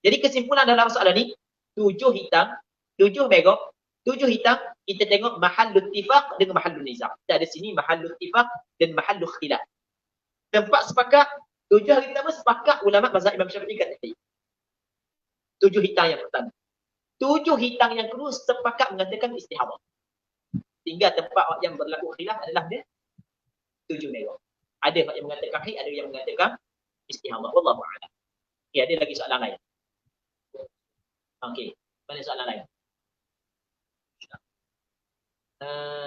Jadi kesimpulan dalam soalan ni, 7 hitam, 7 merah, 7 hitam, kita tengok mahallul ittifaq dengan mahallul nizam. Kita ada sini mahallul ittifaq dan mahallul khilaf. Tempat sepakat, 7 hari pertama sepakat ulama mazhab Imam Syafi'i kata haid. 7 hitam yang pertama. 7 hitam yang kedua sepakat mengatakan istihadah. Tinggal tempat yang berlaku khilaf adalah dia 7 merah. Ada yang mengatakan haid, ada yang mengatakan istihadah. Wallahu a'lam. Okey, ada lagi soalan lain. Okey, mana soalan lain?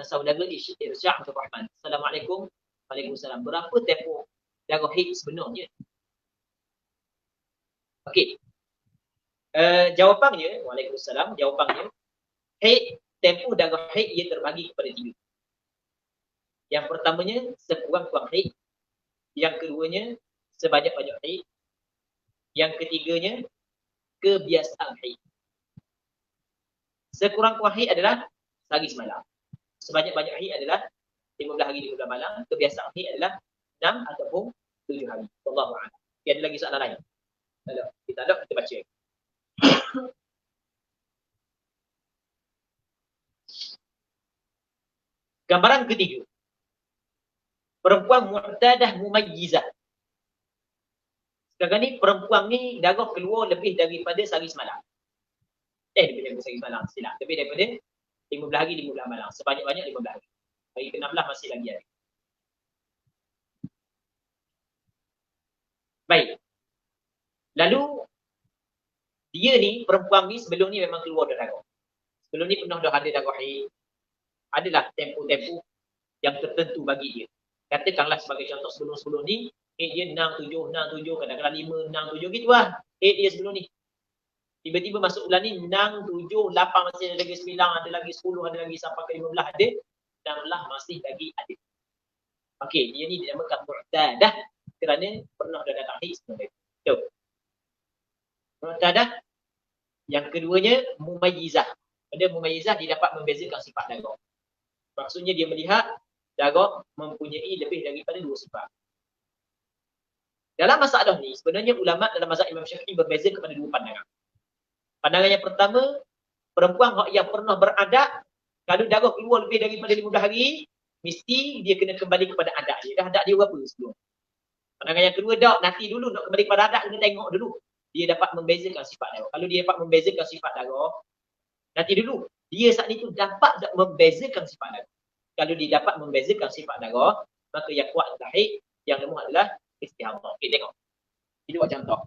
Saudara Irsyad Abdul Rahman. Assalamualaikum. Waalaikumsalam. Berapa tempoh darah haid sebenarnya? Okey. Jawapannya, Waalaikumsalam. Jawapannya, haid, tempoh darah haid ia terbagi kepada 3. Yang pertamanya sekurang-kurang haid. Yang keduanya sebanyak-banyak haid. Yang ketiganya kebiasaan haid. Sekurang-kurang haid adalah sehari semalam. Sebanyak-banyak haid adalah 15 hari 15 malam. Kebiasaan haid adalah 6 ataupun 7 hari. Wallahu a'lam. Ada lagi soalan lain? Ada. Kita ada, kita baca. Gambaran ketiga. Perempuan mu'tadah mumayyizah. Sekarang ni perempuan ni darah keluar lebih daripada sehari semalam. Lebih daripada sehari semalam. Silap. Lebih daripada 15 hari 15 malam. Sebanyak-banyak 15 hari. Hari ke-16 masih lagi ada. Baik. Lalu dia ni, perempuan ni sebelum ni memang keluar darah. Sebelum ni pernah dah ada darah haid. Adalah tempoh-tempoh yang tertentu bagi dia. Katakanlah sebagai contoh sebelum-sebelum ni, dia 6, 7, kadang-kadang 5, 6, 7 gitu lah. Dia sebelum ni. Tiba-tiba masuk bulan ni 6, 7, 8 masih ada lagi 9, ada lagi 10, ada lagi sampai ke 15 ada. 16 masih lagi ada. Okey, dia ni dinamakan mu'tadah kerana pernah dah datang haid sebelum itu. So, mu'tadah. Yang keduanya mumayyizah. Pada mumayyizah dia dapat membezakan sifat darah. Maksudnya dia melihat darah mempunyai lebih daripada 2 sifat. Dalam masalah ni sebenarnya ulama dalam mazhab Imam Syafi'i berbeza kepada 2 pandangan. Pandangan yang pertama, perempuan yang pernah beradat, kalau darah keluar lebih daripada 15 hari, mesti dia kena kembali kepada adat dia. Dah adat dia berapa sebelum? Pandangan yang kedua, nanti dulu nak kembali kepada adat, kena tengok dulu. Dia dapat membezakan sifat darah. Kalau dia dapat membezakan sifat darah, nanti dulu. Dia saat itu dapat membezakan sifat darah. Kalau dia dapat membezakan sifat darah, maka yang kuat adalah haid, yang lemah adalah istihadah. Okey, tengok. Ini buat contoh.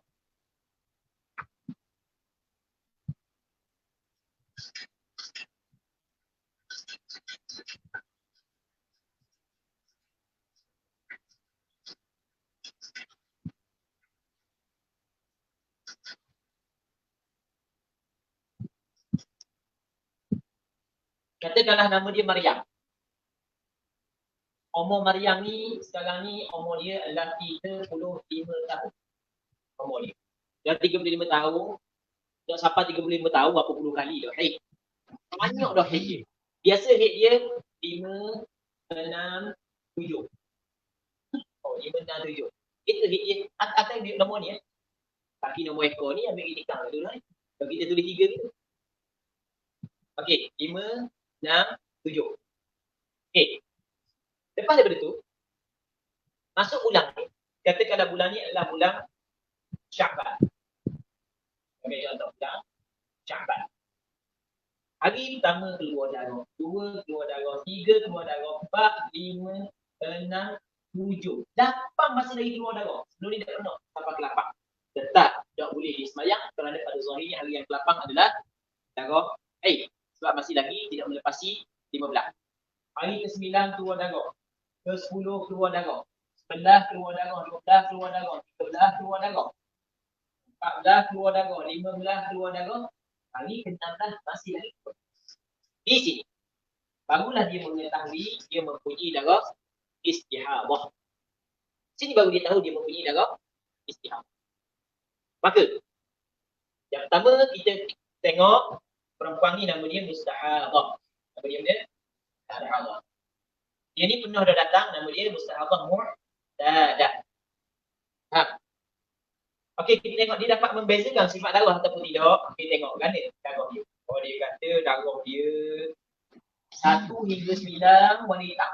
Katakanlah nama dia Maryam. Umur Maryam ni sekarang ni umur dia adalah 35 tahun. Umur dia. Dah 35 tahun. Dah sampai 35 tahun berapa puluh kali dah haid. Banyak dah haid dia. Biasa haid dia 5, 6, 7. Oh, 5, 6, 7. Itu haid dia. Atas dia nombor ni. Kaki nombor ekor ni ambil itikam dulu lah. Kalau kita tulis 3 gitu. Okey, 5, 6, 7. Okey. Lepas daripada tu, masuk bulan ni. Katakanlah bulan ni adalah bulan Sya'ban. Okey, contoh bulan Sya'ban. Hari pertama keluar darah, 2 keluar darah, 3 keluar darah, 4, 5, 6, 7. 8 masih lagi keluar darah. Sebelum ni tak pernah sampai ke 8. Tetap tak boleh disemayang kerana pada zahirnya hari yang ke-8 adalah darah haid. Sebab masih lagi tidak melepasi 15. Hari ke-9 keluar darah. Ke-10 keluar darah. 11 keluar darah. 12 keluar darah. 13 keluar darah. 14 keluar darah. 15 keluar darah. Hari ke-16 masih lagi. Di sini. Barulah dia mengetahui dia mempunyai darah istihadah. Sini baru dia tahu dia mempunyai darah istihadah. Maka, yang pertama kita tengok perempuan ni nama dia mustahadah. Nama dia mustahadah. Dia ni pernah dah datang, nama dia mustahadah mu'tadah. Ha. Okey, kita tengok dia dapat membezakan sifat darah ataupun tidak. Kita tengok kan darah dia. Oh, dia kata darah dia 1 hingga 9 warna hitam.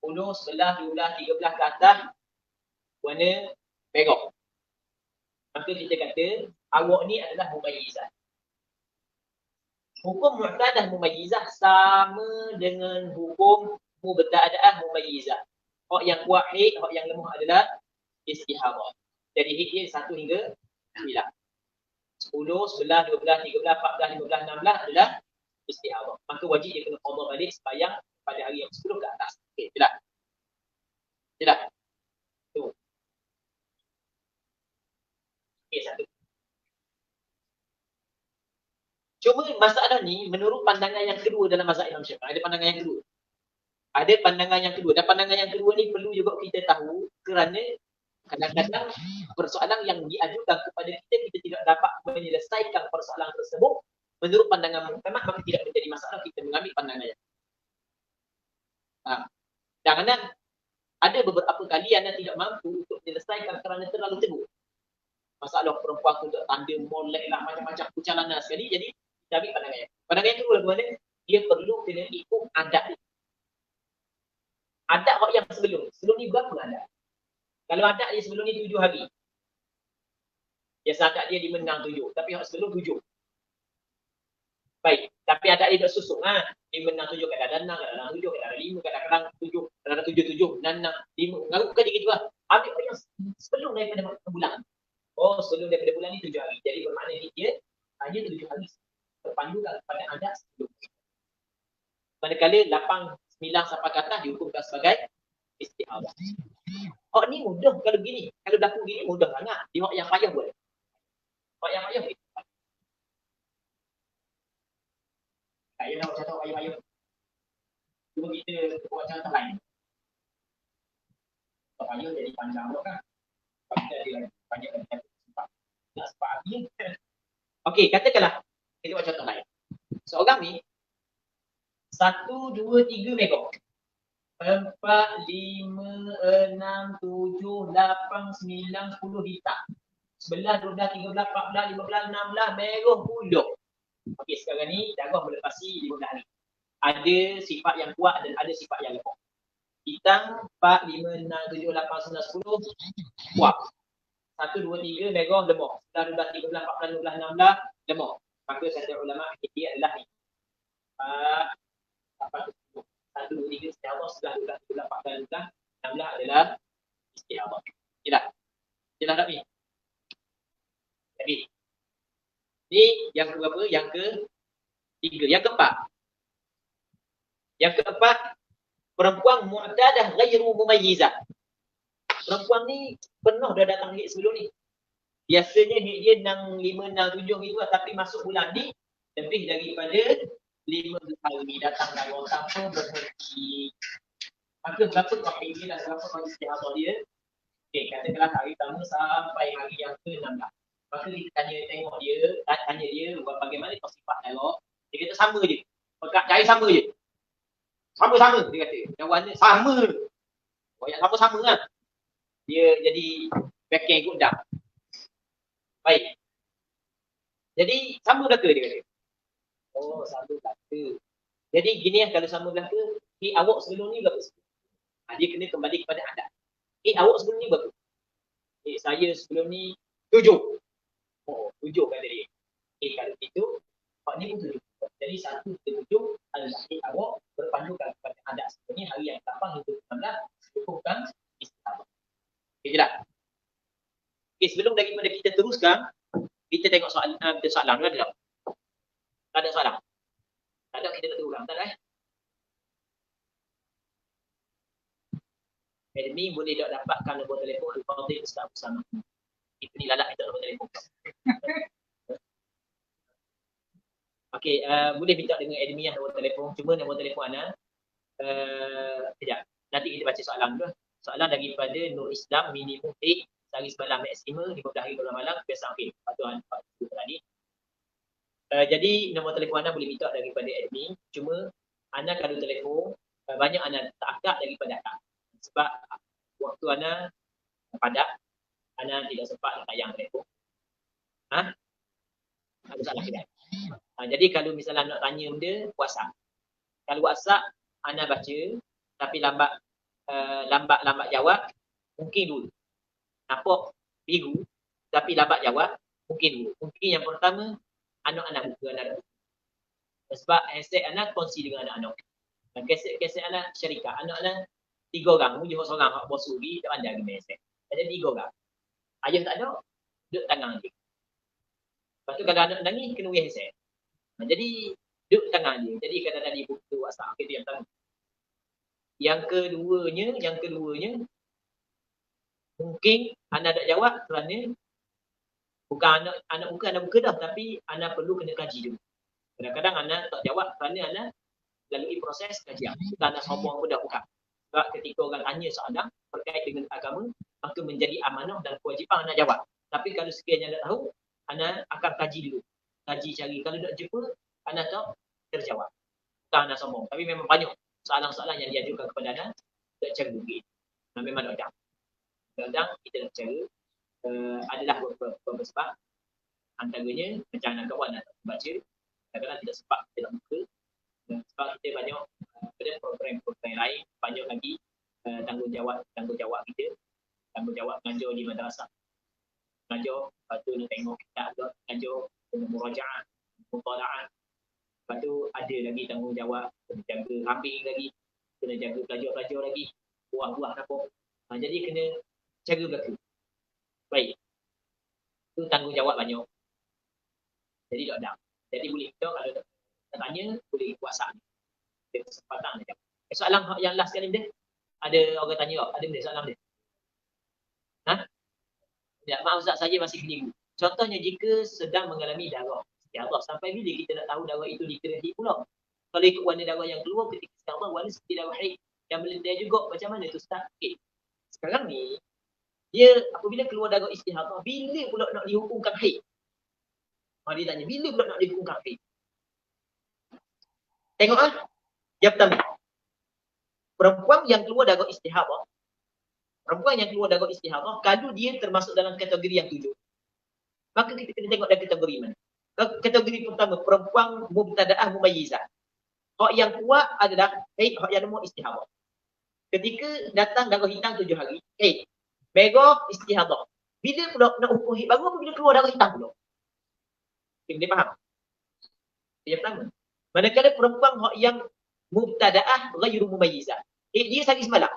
10, 11, 12, 13 ke atas warna merah. Maka kita kata awak ni adalah mumayyizah. Hukum mu'tadah mumayyizah sama dengan hukum mubtada'ah mumayyizah. Hak yang kuat haid, hak yang lemah adalah istihadah. Jadi haid dia 1 hingga 9. 10, 11, 12, 13, 14, 15, 16 adalah istihadah. Maka wajib dia kena qada balik sembahyang pada hari yang 10 ke atas. Okey, jelas. Jelas. Tu. Okey, satu. Cuma masalah ni menurut pandangan yang kedua dalam mazhab Imam Syafi'i. Ada pandangan yang kedua. Ada pandangan yang kedua. Dan pandangan yang kedua ni perlu juga kita tahu kerana kadang-kadang persoalan yang diajukan kepada kita, kita tidak dapat menyelesaikan persoalan tersebut menurut pandangan muhtamad, maka tidak menjadi masalah kita mengambil pandangan yang kadang-kadang ada beberapa kali anda tidak mampu untuk menyelesaikan kerana terlalu teguh. Masalah perempuan tu tanda molek lah, macam-macam kucalanan sekali. Jadi kita ambil pandangan yang pandangan yang kedua mana dia perlu kena ikut adat ni. Adat yang sebelum ni berapa adat? Kalau adat dia sebelum ni 7 hari. Biasa adat dia 5, 6, 7. Tapi yang sebelum 7. Baik. Tapi adat dia dah susuk. 5, 6, 7. Kadang-kadang 6, kadang-kadang 7, kadang-kadang 5, kadang-kadang 7, kadang-kadang 7, 7, 6, 6, 5. Ngarutkan dia gitu lah. Ambil yang sebelum daripada bulan. Oh, sebelum daripada bulan ni 7 hari. Jadi bermakna dia hanya 7 hari. Terpandukan kepada adat sebelum. Manakala 8, 9 sampai ke atas dihukumkan sebagai istihadah. Hak ni mudah kalau gini. Kalau berlaku gini mudah sangat. Di hak yang payah boleh. Hak yang payah boleh. Tak payah nak contoh payah-payah. Cuma kita buat contoh lain. Hak payah jadi panjang pula kan. Kita ada lagi banyak yang sempat. Nak sempat lagi. Okey, katakanlah kita buat contoh lain. Seorang ni 1, 2, 3 mega. 4, 5, 6, 7, 8, 9, 10 hitam. 11, 12, 13, 14, 15, 16, merah pula. Okey, sekarang ni darah melepasi 15 hari. Ada sifat yang kuat dan ada sifat yang lemah. Hitam 4, 5, 6, 7, 8, 9, 10 kuat. 1, 2, 3 merah lemah. 11, 12, 13, 14, 15, 16 lemah. Maka kata ulama dia adalah apa tu? 1, 2, 3 istihadah, 11, 12, 13, 14, 16 adalah istihadah. Jelas? Jelas tak ni? Jadi, ni yang berapa? Yang ke-3. Yang ke-4. Yang ke-4, perempuan mu'tadah ghairu mumayyizah. Perempuan ni pernah dah datang haid sebelum ni. Biasanya haid dia 6, 5, 6, 7 gitu lah. Tapi masuk bulan ni, lebih daripada 15 hari datang darah tanpa berhenti. Maka berapa hari dia dan berapa hari istihadah dia? Okey, katakanlah hari pertama sampai hari yang ke-16. Maka kita tengok dia, tanya dia bagaimana kau sifat darah. Dia kata sama je. Pekat jari sama je. Sama-sama dia kata. Jawapannya sama. Oh yang sama-sama lah. Dia jadi backing ikut dah. Baik. Jadi sama belaka dia kata. Oh sama belaka. Jadi gini lah kalau sama belaka, awak sebelum ni berapa? Dia kena kembali kepada adat. Awak sebelum ni berapa? Saya sebelum ni 7. Oh 7 kata dia. Kalau itu, Pak ni pun 7. Jadi 1 ke 7 adalah awak berpandukan kepada adat sebelum ni hari yang 8 hingga 16 cukupkan istihadah. Okey tak? Okey, sebelum daripada kita teruskan, kita tengok soalan ada tak? Tak ada soalan. Tak ada, kita nak teruskan. Tak ada Admin boleh tak dapatkan nombor telefon Al-Fadhil Ustaz bersama. Itu ni lalak minta nombor telefon. Okey, boleh minta dengan admin nombor telefon. Cuma nombor telefon Ana sekejap. Nanti kita baca soalan dulu. Soalan daripada Nur Islam minimum sehari semalam maksimum 15 hari bulan malam biasa okey. Patuhan tadi. Jadi nombor telefon Ana boleh minta daripada admin. Cuma Ana kalau telefon banyak Ana tak akak daripada akak. Sebab waktu Ana padat, Ana tidak sempat tayang telefon. Ada salah tidak? Jadi kalau misalnya nak tanya benda, WhatsApp. Kalau WhatsApp, Ana baca, tapi lambat jawab, mungkin dulu. Nampak biru, tapi lambat jawab, mungkin dulu. Mungkin yang pertama, anak-anak buku anak. Sebab handset anak kongsi dengan anak-anak. Dan keset anak syarikat, anak-anak 3 orang, mungkin seorang hak bos suri, tak pandai lagi handset. Ada 3 orang. Ayah tak ada, duduk tangan dia. Lepas tu kalau anak nangis, kena beri handset. Jadi, duduk tangan dia. Jadi kadang-kadang dia buka WhatsApp. Itu yang pertama. Yang keduanya, mungkin anak tak jawab kerana bukan anak buka dah, tapi anak perlu kena kaji dulu. Kadang-kadang anak tak jawab kerana anak lalui proses kajian. Bukan anak sombong pun dah buka. Sebab ketika orang tanya soalan terkait dengan agama, maka menjadi amanah dan kewajipan anak jawab. Tapi kalau sekiranya anak tahu, anak akan kaji dulu. Kaji cari. Kalau tak jumpa, anak tak terjawab. Bukan anak sombong. Tapi memang banyak soalan-soalan yang diajukan kepada anak tak cara bukit. Memang tak ada. Kadang-kadang kita nak cara adalah beberapa sebab. Antaranya, macam anak kawan nak baca, kadang-kadang tidak sempat kita nak buka. Sebab kita banyak pada program-program lain, banyak lagi tanggungjawab kita. Tanggungjawab mengajar di madrasah. Mengajar, lepas tu nak tengok kita ada mengajar dengan murajaah, mutalaah. Lepas tu ada lagi tanggungjawab, kena jaga ramping lagi, kena jaga pelajar-pelajar lagi, buah-buah apa. Jadi kena cara belaka. Baik. Itu tanggungjawab banyak. Jadi tak ada. Jadi boleh kita kalau nak tanya, boleh WhatsApp ni. Ada kesempatan dia. Soalan yang last kali dia, ada orang tanya, ada benda soalan dia? Ya, maaf Ustaz, saya masih keliru. Contohnya jika sedang mengalami darah, ya Allah, sampai bila kita nak tahu darah itu dikira haid pula? Kalau ikut warna darah yang keluar ketika ya Allah, warna seperti darah haid yang melendir juga, macam mana tu Ustaz? Okay. Sekarang ni, dia apabila keluar darah istihadah, bila pula nak dihukumkan haid? Dia tanya, bila pula nak dihukumkan haid? Tengok yang pertama. Perempuan yang keluar darah istihadah, kalau dia termasuk dalam kategori yang 7, maka kita kena tengok dalam kategori mana. Kategori pertama, perempuan mubtada'ah mumayyizah. Hak yang kuat adalah hak yang nombor istihadah. Ketika datang darah hitam 7 hari, merah istihadah. Bila pula nak hukum haid baru, bila keluar darah hitam pula? Kita faham? Yang pertama. Manakala perempuan hak yang mubtada'ah ghairu mumayyizah. Dia sehari semalam.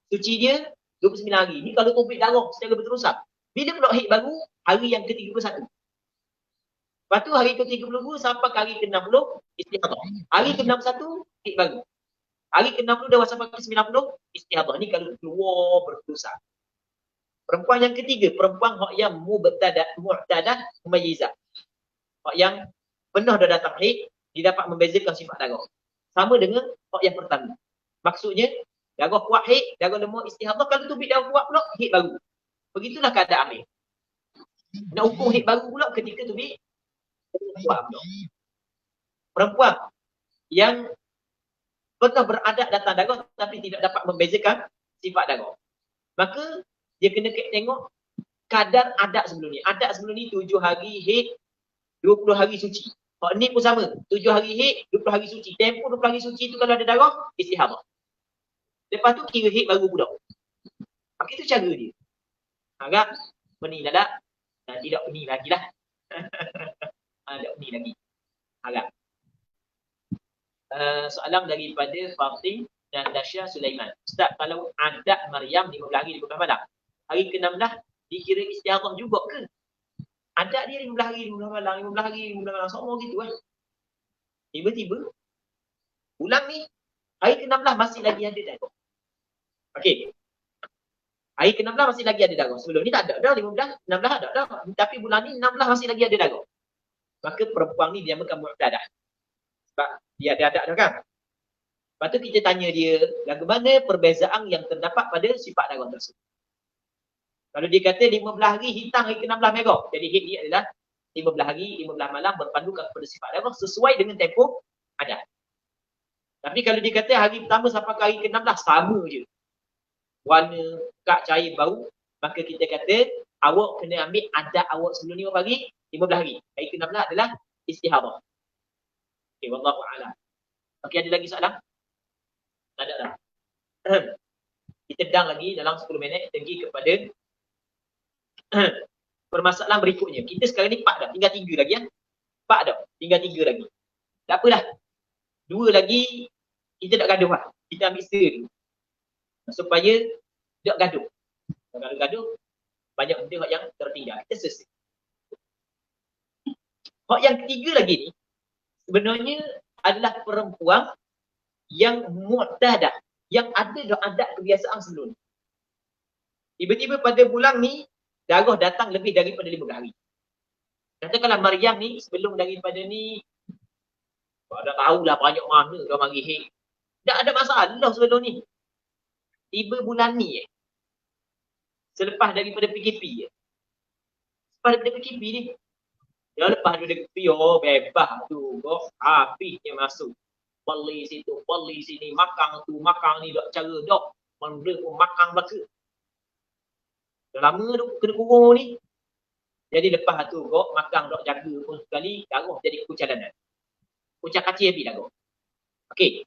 Suci dia 29 hari. Ni kalau komplit darah secara berterusan. Bila pula haid baru? Hari yang ke-31. Lepas tu hari ke-32 sampai hari ke-60 istihadah. Hari ke-61 haid baru. Hari ke-60 dah sampai ke-90 istihadah. Ni kalau keluar berterusan. Perempuan yang ketiga, perempuan hak yang mu'tadah mumayyizah. Hak yang Penuh dah datang haid, dia dapat membezakan sifat darah. Sama dengan hak yang pertama. Maksudnya, darah kuat haid, darah lemah istihadah, kalau tubik darah kuat pula, haid baru. Begitulah keadaan haid. Nak ukur haid baru pula ketika tubik kuat pula. Perempuan yang pernah beradat datang darah tapi tidak dapat membezakan sifat darah, maka dia kena tengok kadar adat sebelum ni. Adat sebelum ni 7 hari haid, 20 hari suci. Hak ni pun sama, 7 hari haid, 20 hari suci. Tempoh 20 hari suci tu kalau ada darah, istihadah. Lepas tu kira haid baru pula. Maka itu cara dia. Agak pening tak? Tidak pening lagi lah. Tak pening lagi. Agak. Soalan daripada Fatim dan Dasya Sulaiman. Ustaz, kalau adat Maryam 15 hari 15 malam, hari ke-16 dikira istihadah juga ke? Adat dia 15 hari 15 malam, 15 hari 15 malam, semua gitu kan. Tiba-tiba bulan ni hari ke-16 masih lagi ada darah. Okey. Hari ke-16 masih lagi ada darah. Sebelum ni tak ada dah, 15, 16 ada dah. Tapi bulan ni 16 masih lagi ada darah. Maka perempuan ni dia makan mu'tadah. Sebab dia ada adat dah kan. Lepas tu kita tanya dia, bagaimana perbezaan yang terdapat pada sifat darah tersebut. Kalau dia kata 15 hari hitam, hari ke-16 merah. Jadi haid dia adalah 15 hari, 15 malam berpandukan kepada sifat darah sesuai dengan tempoh adat. Tapi kalau dia kata hari pertama sampai ke hari ke-16 sama je, warna, kak, cair, bau, maka kita kata awak kena ambil adat awak sebelum ni berapa hari? 15 hari. Hari ke-16 adalah istihadah. Okey, wallahu a'lam. Okey, ada lagi soalan? Tak ada dah. Kita dang lagi dalam 10 minit pergi kepada permasalahan berikutnya. Kita sekarang ni 4 dah, tinggal 3 lagi ya. 4 dah, tinggal 3 lagi. Tak apalah. 2 lagi kita tak gaduh lah. Kita ambil seri supaya tak gaduh. Kalau gaduh banyak benda yang tertinggal. Kita selesai. Hak yang ketiga lagi ni sebenarnya adalah perempuan yang mu'tadah, yang ada dah adat kebiasaan sebelum ni. Tiba-tiba pada bulan ni darah datang lebih daripada 15 hari. Katakanlah Maryam ni sebelum daripada ni dah tahulah banyak mana dah mari haid. Tak ada masalah sebelum ni. Tiba bulan ni selepas daripada PKP Selepas daripada PKP ni. Ya lepas daripada PKP, bebas tu. Habis dia masuk. Beli situ, beli sini, makan tu, makan ni, tak cara dok. Mana pun makan belaka. Dah lama tu kena kurung ni. Jadi lepas tu kok makan dok jaga pun sekali, darah jadi kucalanan. Kucak kacir habis darah. Okey.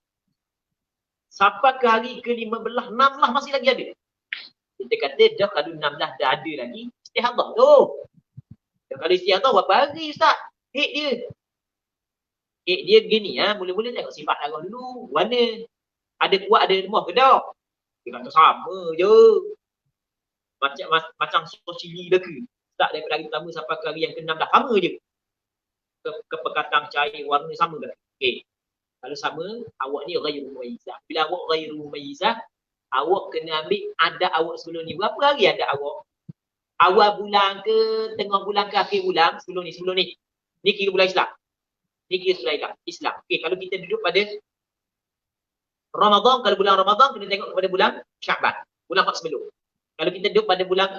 Sampai ke hari ke-15, 16 masih lagi ada. Kita kata dah kalau 16 dah ada lagi, istihadah tu. Dah kalau istihadah berapa hari Ustaz? Haid dia. Haid dia begini mula-mula tengok sifat darah dulu. Warna ada kuat ada lemah ke tak? Dia kata sama je. Macam sos cili dah ke. Start daripada hari pertama sampai ke hari yang ke-16 sama je. Kepekatan cair warna sama dah. Okey. Kalau sama, awak ni ghairu mumayyizah. Bila awak ghairu mumayyizah, awak kena ambil ada awak sebelum ni. Berapa hari ada awak? Awal bulan ke, tengah bulan ke, akhir bulan, sebelum ni. Ni kira bulan Islam. Ni kira bulan Islam. Okey, kalau kita duduk pada Ramadan, kalau bulan Ramadan, kena tengok kepada bulan Sya'ban. Bulan hak sebelum. Kalau kita duduk pada bulan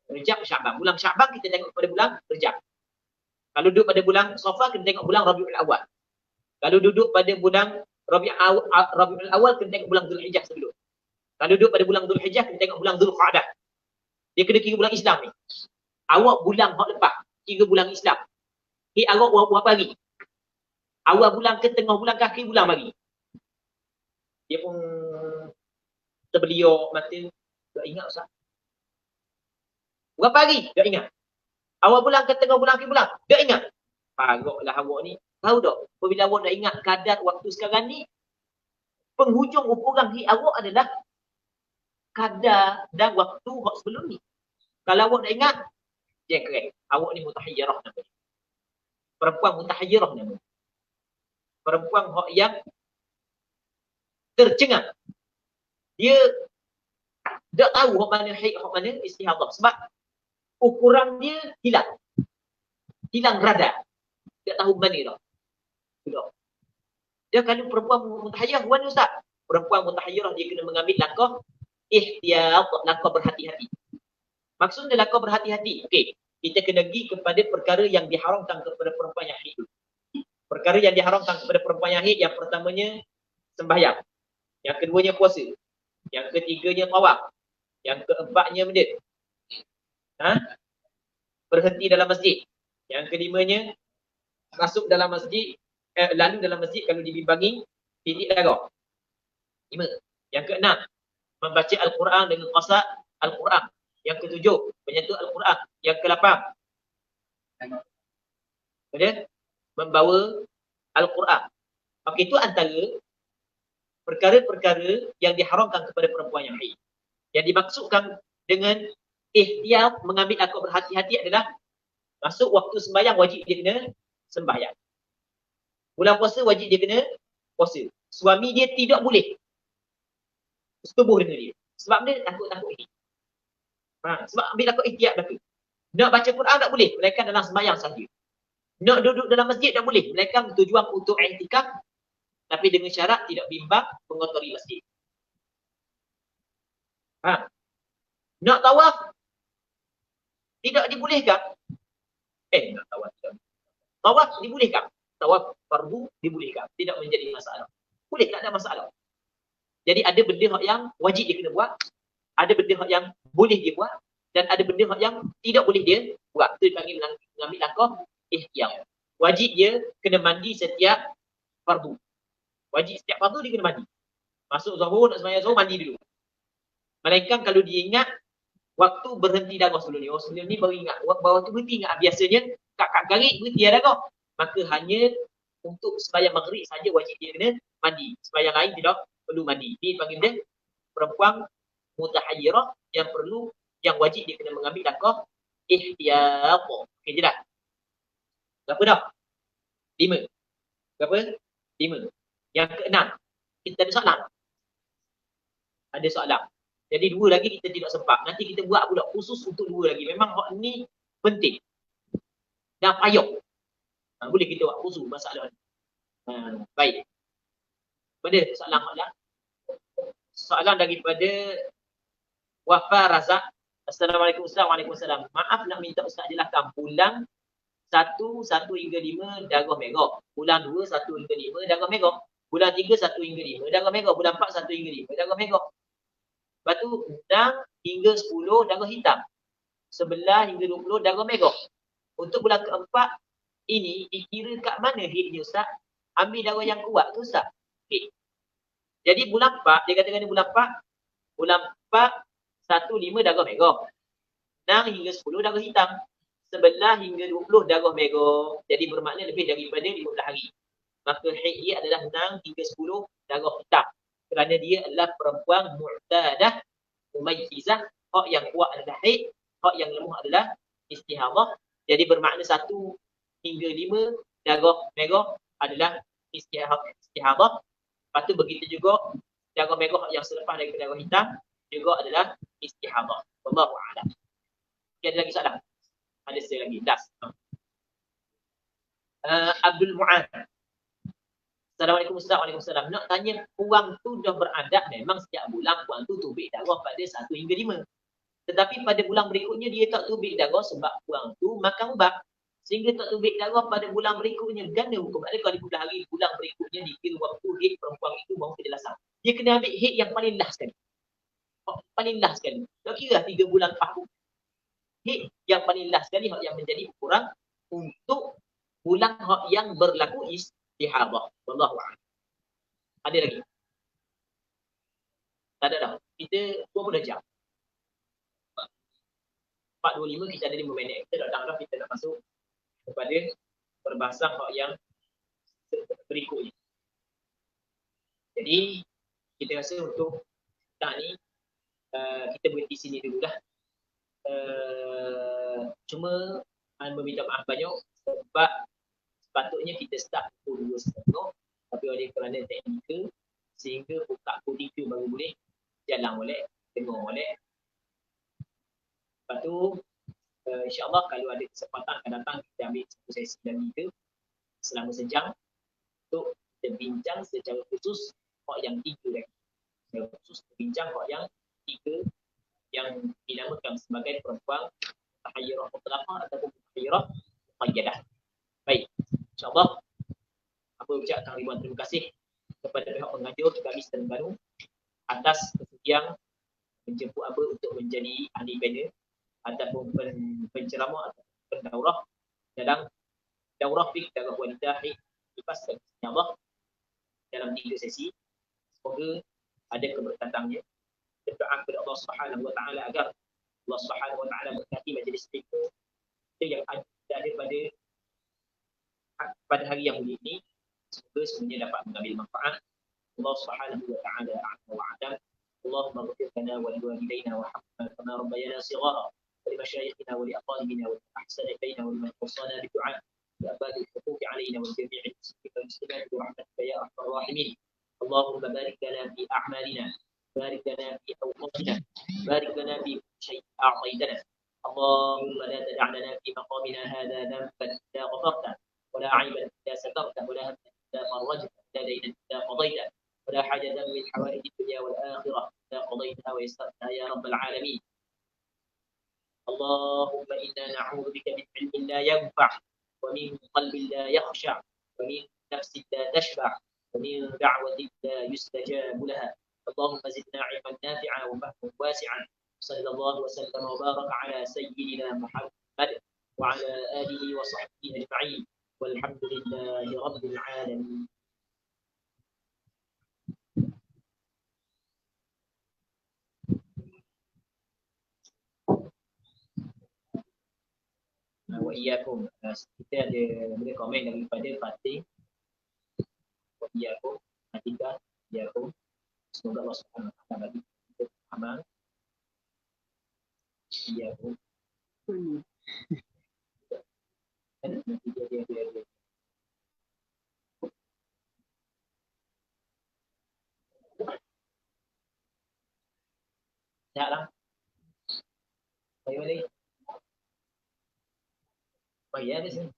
Rejab, Sya'ban. Bulan Sya'ban, kita tengok kepada bulan Rejab. Kalau duduk pada bulan Safar, kena tengok bulan Rabiul Awal. Kalau duduk pada bulan Rabiul Awal, kena tengok bulan Zulhijjah sebelum. Kalau duduk pada bulan Zulhijjah, kena tengok bulan Zulqa'dah. Dia kena kira bulan Islam ni. Awak bulan hak lepas, kira bulan Islam. Awak berapa hari? Awal bulan ke, tengah bulan ke, akhir bulan bagi. Dia pun terbeliak mata. Tak ingat Ustaz. Berapa hari? Tak ingat. Awal bulan ke, tengah bulan, akhir bulan? Tak ingat. Paroklah awak ni. Tahu tak? Apabila awak nak ingat kadar waktu sekarang ni, penghujung ukuran haid awak adalah kadar dan waktu hak sebelum ni. Kalau awak nak ingat, jangan keren. Awak ni mutahayyirah namanya. Perempuan mutahayyirah namanya. Perempuan hak yang tercengang. Dia tak tahu hak mana haid, hak mana istihadah. Sebab ukuran dia hilang. Hilang radar. Tak tahu mana dah. Sudah. Dia kalau perempuan mutahayyirah, mana Ustaz? Perempuan mutahayyirah dia kena mengambil langkah ihtiyat, langkah berhati-hati. Maksudnya langkah berhati-hati. Okey, kita kena pergi kepada perkara yang diharamkan kepada perempuan yang haid. Perkara yang diharamkan kepada perempuan yang haid, yang pertamanya sembahyang. Yang keduanya puasa. Yang ketiganya tawaf. Yang keempatnya benda. Berhenti dalam masjid. Yang kelimanya masuk dalam masjid, lalu dalam masjid kalau dibimbangi titik darah. 5. Yang keenam, membaca Al-Quran dengan qasa Al-Quran. Yang ketujuh, menyentuh Al-Quran. Yang ke-8, membawa Al-Quran. Okey, itu antara perkara-perkara yang diharamkan kepada perempuan yang haid. Yang dimaksudkan dengan ihtiyat, mengambil langkah berhati-hati adalah masuk waktu sembahyang wajib dia kena sembahyang. Bulan puasa wajib dia kena puasa. Suami dia tidak boleh setubuh dengan dia. Sebab dia takut-takut haid. Sebab ambil langkah ihtiyat belaka. Nak baca Quran tak boleh, melainkan dalam sembahyang sahaja. Nak duduk dalam masjid tak boleh, melainkan tujuan untuk i'tikaf, tapi dengan syarat tidak bimbang mengotori masjid. Nak tawaf tidak dibolehkan. Nak tawaf tidak. Tawaf dibolehkan. Tawaf fardu dibolehkan. Tidak menjadi masalah. Boleh, tak ada masalah. Jadi ada benda yang wajib dia kena buat, ada benda yang boleh dia buat, dan ada benda yang tidak boleh dia buat. Itu dipanggil mengambil langkah ihtiyat. Wajib dia kena mandi setiap fardu. Wajib setiap fardu dia kena mandi. Masuk zuhur, nak sembahyang zuhur, mandi dulu. Melainkan kalau dia ingat waktu berhenti darah sebelum ni. Sebelum ni baru ingat. Waktu berhenti ingat. Biasanya kat garik berhenti darah. Maka hanya untuk sembahyang maghrib saja wajib dia kena mandi. Sembahyang lain tidak perlu mandi. Ini panggil dia perempuan mutahayyirah yang perlu, yang wajib dia kena mengambil langkah ihtiyat. Okey je dah. Berapa dah? 5. Berapa? 5. Yang ke-6. Kita ada soalan. Ada soalan. Jadi 2 lagi kita tidak sempat. Nanti kita buat pula khusus untuk 2 lagi. Memang hak ni penting. Dan payah. Boleh kita buat khusus masalah ni. Baik. Pada soalan-soalan. Soalan daripada Wafa Razak. Assalamualaikum Ustaz. Waalaikumsalam. Maaf nak minta Ustaz jelaskan. Bulan 1 hingga 5 darah merah. Bulan 2 1 hingga 5 darah merah. Bulan 3 1 hingga 5 darah merah. Bulan 4 1 hingga 5 darah merah. Lepas tu 6 hingga 10 darah hitam. 11 hingga 20 darah merah. Untuk bulan keempat ini dikira kat mana haidnya Ustaz? Ambil darah yang kuat tu Ustaz. Okay. Jadi bulan 4, dia katakan bulan 4 1 5 darah merah. 6 hingga 10 darah hitam. 11 hingga 20 darah merah. Jadi bermakna lebih daripada 15 hari. Maka haid dia adalah 6 hingga 10 darah hitam. Kerana dia adalah perempuan mu'tadah, mumayyizah. Hak yang kuat adalah haid, hak yang lemah adalah istihadah. Jadi bermakna 1 hingga 5 darah merah adalah istihadah. Lepas tu begitu juga darah merah yang selepas daripada darah hitam juga adalah istihadah. Wallahu a'lam. Ada lagi soalan? Ada sekali lagi. Last. Abdul Mu'ad. Assalamualaikum Ustaz. Waalaikumsalam. Nak tanya, puang tu dah beradat memang setiap bulan puang tu tubik darah pada 1 hingga 5. Tetapi pada bulan berikutnya dia tak tubik darah sebab puang tu makan ubat. Sehingga tak tubik darah pada bulan berikutnya. Ganda hukum. Maksudnya kalau 15 hari bulan berikutnya dikira waktu haid perempuan itu baru kejelasan. Dia kena ambil haid yang paling last sekali. Paling last sekali. Tak kira 3 bulan tahun. Haid yang paling last sekali yang menjadi ukuran untuk bulan yang berlaku istihadah. Wallahu a'lam. Ada lagi? Tak ada dah. Kita 20 jam. 4.25 kita ada 5 minit. Kita dah kita nak masuk kepada perbahasan yang berikutnya. Jadi kita rasa untuk tak ni kita berhenti sini dulu dah. Cuma meminta maaf banyak sebab sepatutnya kita start pukul 2.30 tapi oleh kerana teknikal sehingga buka pukul 3 baru boleh jalan boleh, dengar boleh. Lepas tu insyaAllah kalau ada kesempatan akan datang kita ambil satu sesi lagi ke selama sejam untuk kita bincang secara khusus hak yang 3 lagi. Secara khusus bincang hak yang 3 yang dinamakan sebagai perempuan mutahayyirah mutlaqah ataupun mutahayyirah muqayyadah. Baik, insyaAllah apa ucapkan ribuan terima kasih kepada pihak pengajar Kamis Terengganu atas kesudian menjemput Aba untuk menjadi ahli panel ataupun penceramah atau pendaurah dalam daurah fiqh dalam wanita kipas dan Allah dalam 3 sesi. Semoga ada keberkatannya. Berdoa kepada Allah Subhanahu wa taala agar Allah Subhanahu wa taala berkati majlis kita yang ada pada hari yang mulia ini. Semoga semuanya dapat mengambil manfaat. Allah Subhanahu wa taala a'lam wa a'lam. Allahumma ighfir lana wa liwalidayna wa hamna kama rabbayana shighara wa limashayikhina wa liaqaribina wa ahsana ilayna wa liman awsana bidu'a بأباد الحقوق علينا والجميع المسلمين والمسلمات برحمتك يا أرحم الراحمين. اللهم بارك لنا في أعمالنا، بارك لنا في أوقاتنا، بارك لنا في كل شيء أعطيتنا. اللهم لا تدع لنا في مقامنا هذا ذنبا إلا غفرته، ولا عيبا إلا سترته، ولا هما إلا فرجته، ولا دينا إلا قضيته، ولا حاجة من حوائج الدنيا والآخرة إلا قضيتها ويسرتها يا رب العالمين. اللهم إنا نعوذ بك من علم لا ينفع، ومن قلب لا يخشع، ومن نفس لا تشبع، ومن دعوة لا يستجاب لها. اللهم زدنا علما نافعا وفهما واسعا. صلى الله وسلم وبارك على سيدنا محمد وعلى آله وصحبه أجمعين، والحمد لله رب العالمين. Wa iyyakum. Kita ada boleh komen daripada Fatih. Wa iyyakum. Atika iyyakum. Semoga Allah Subhanahu wa taala bagi kita amal. Iyyakum. Dia. Sihatlah. Bagaimana? Oh iya, di sini.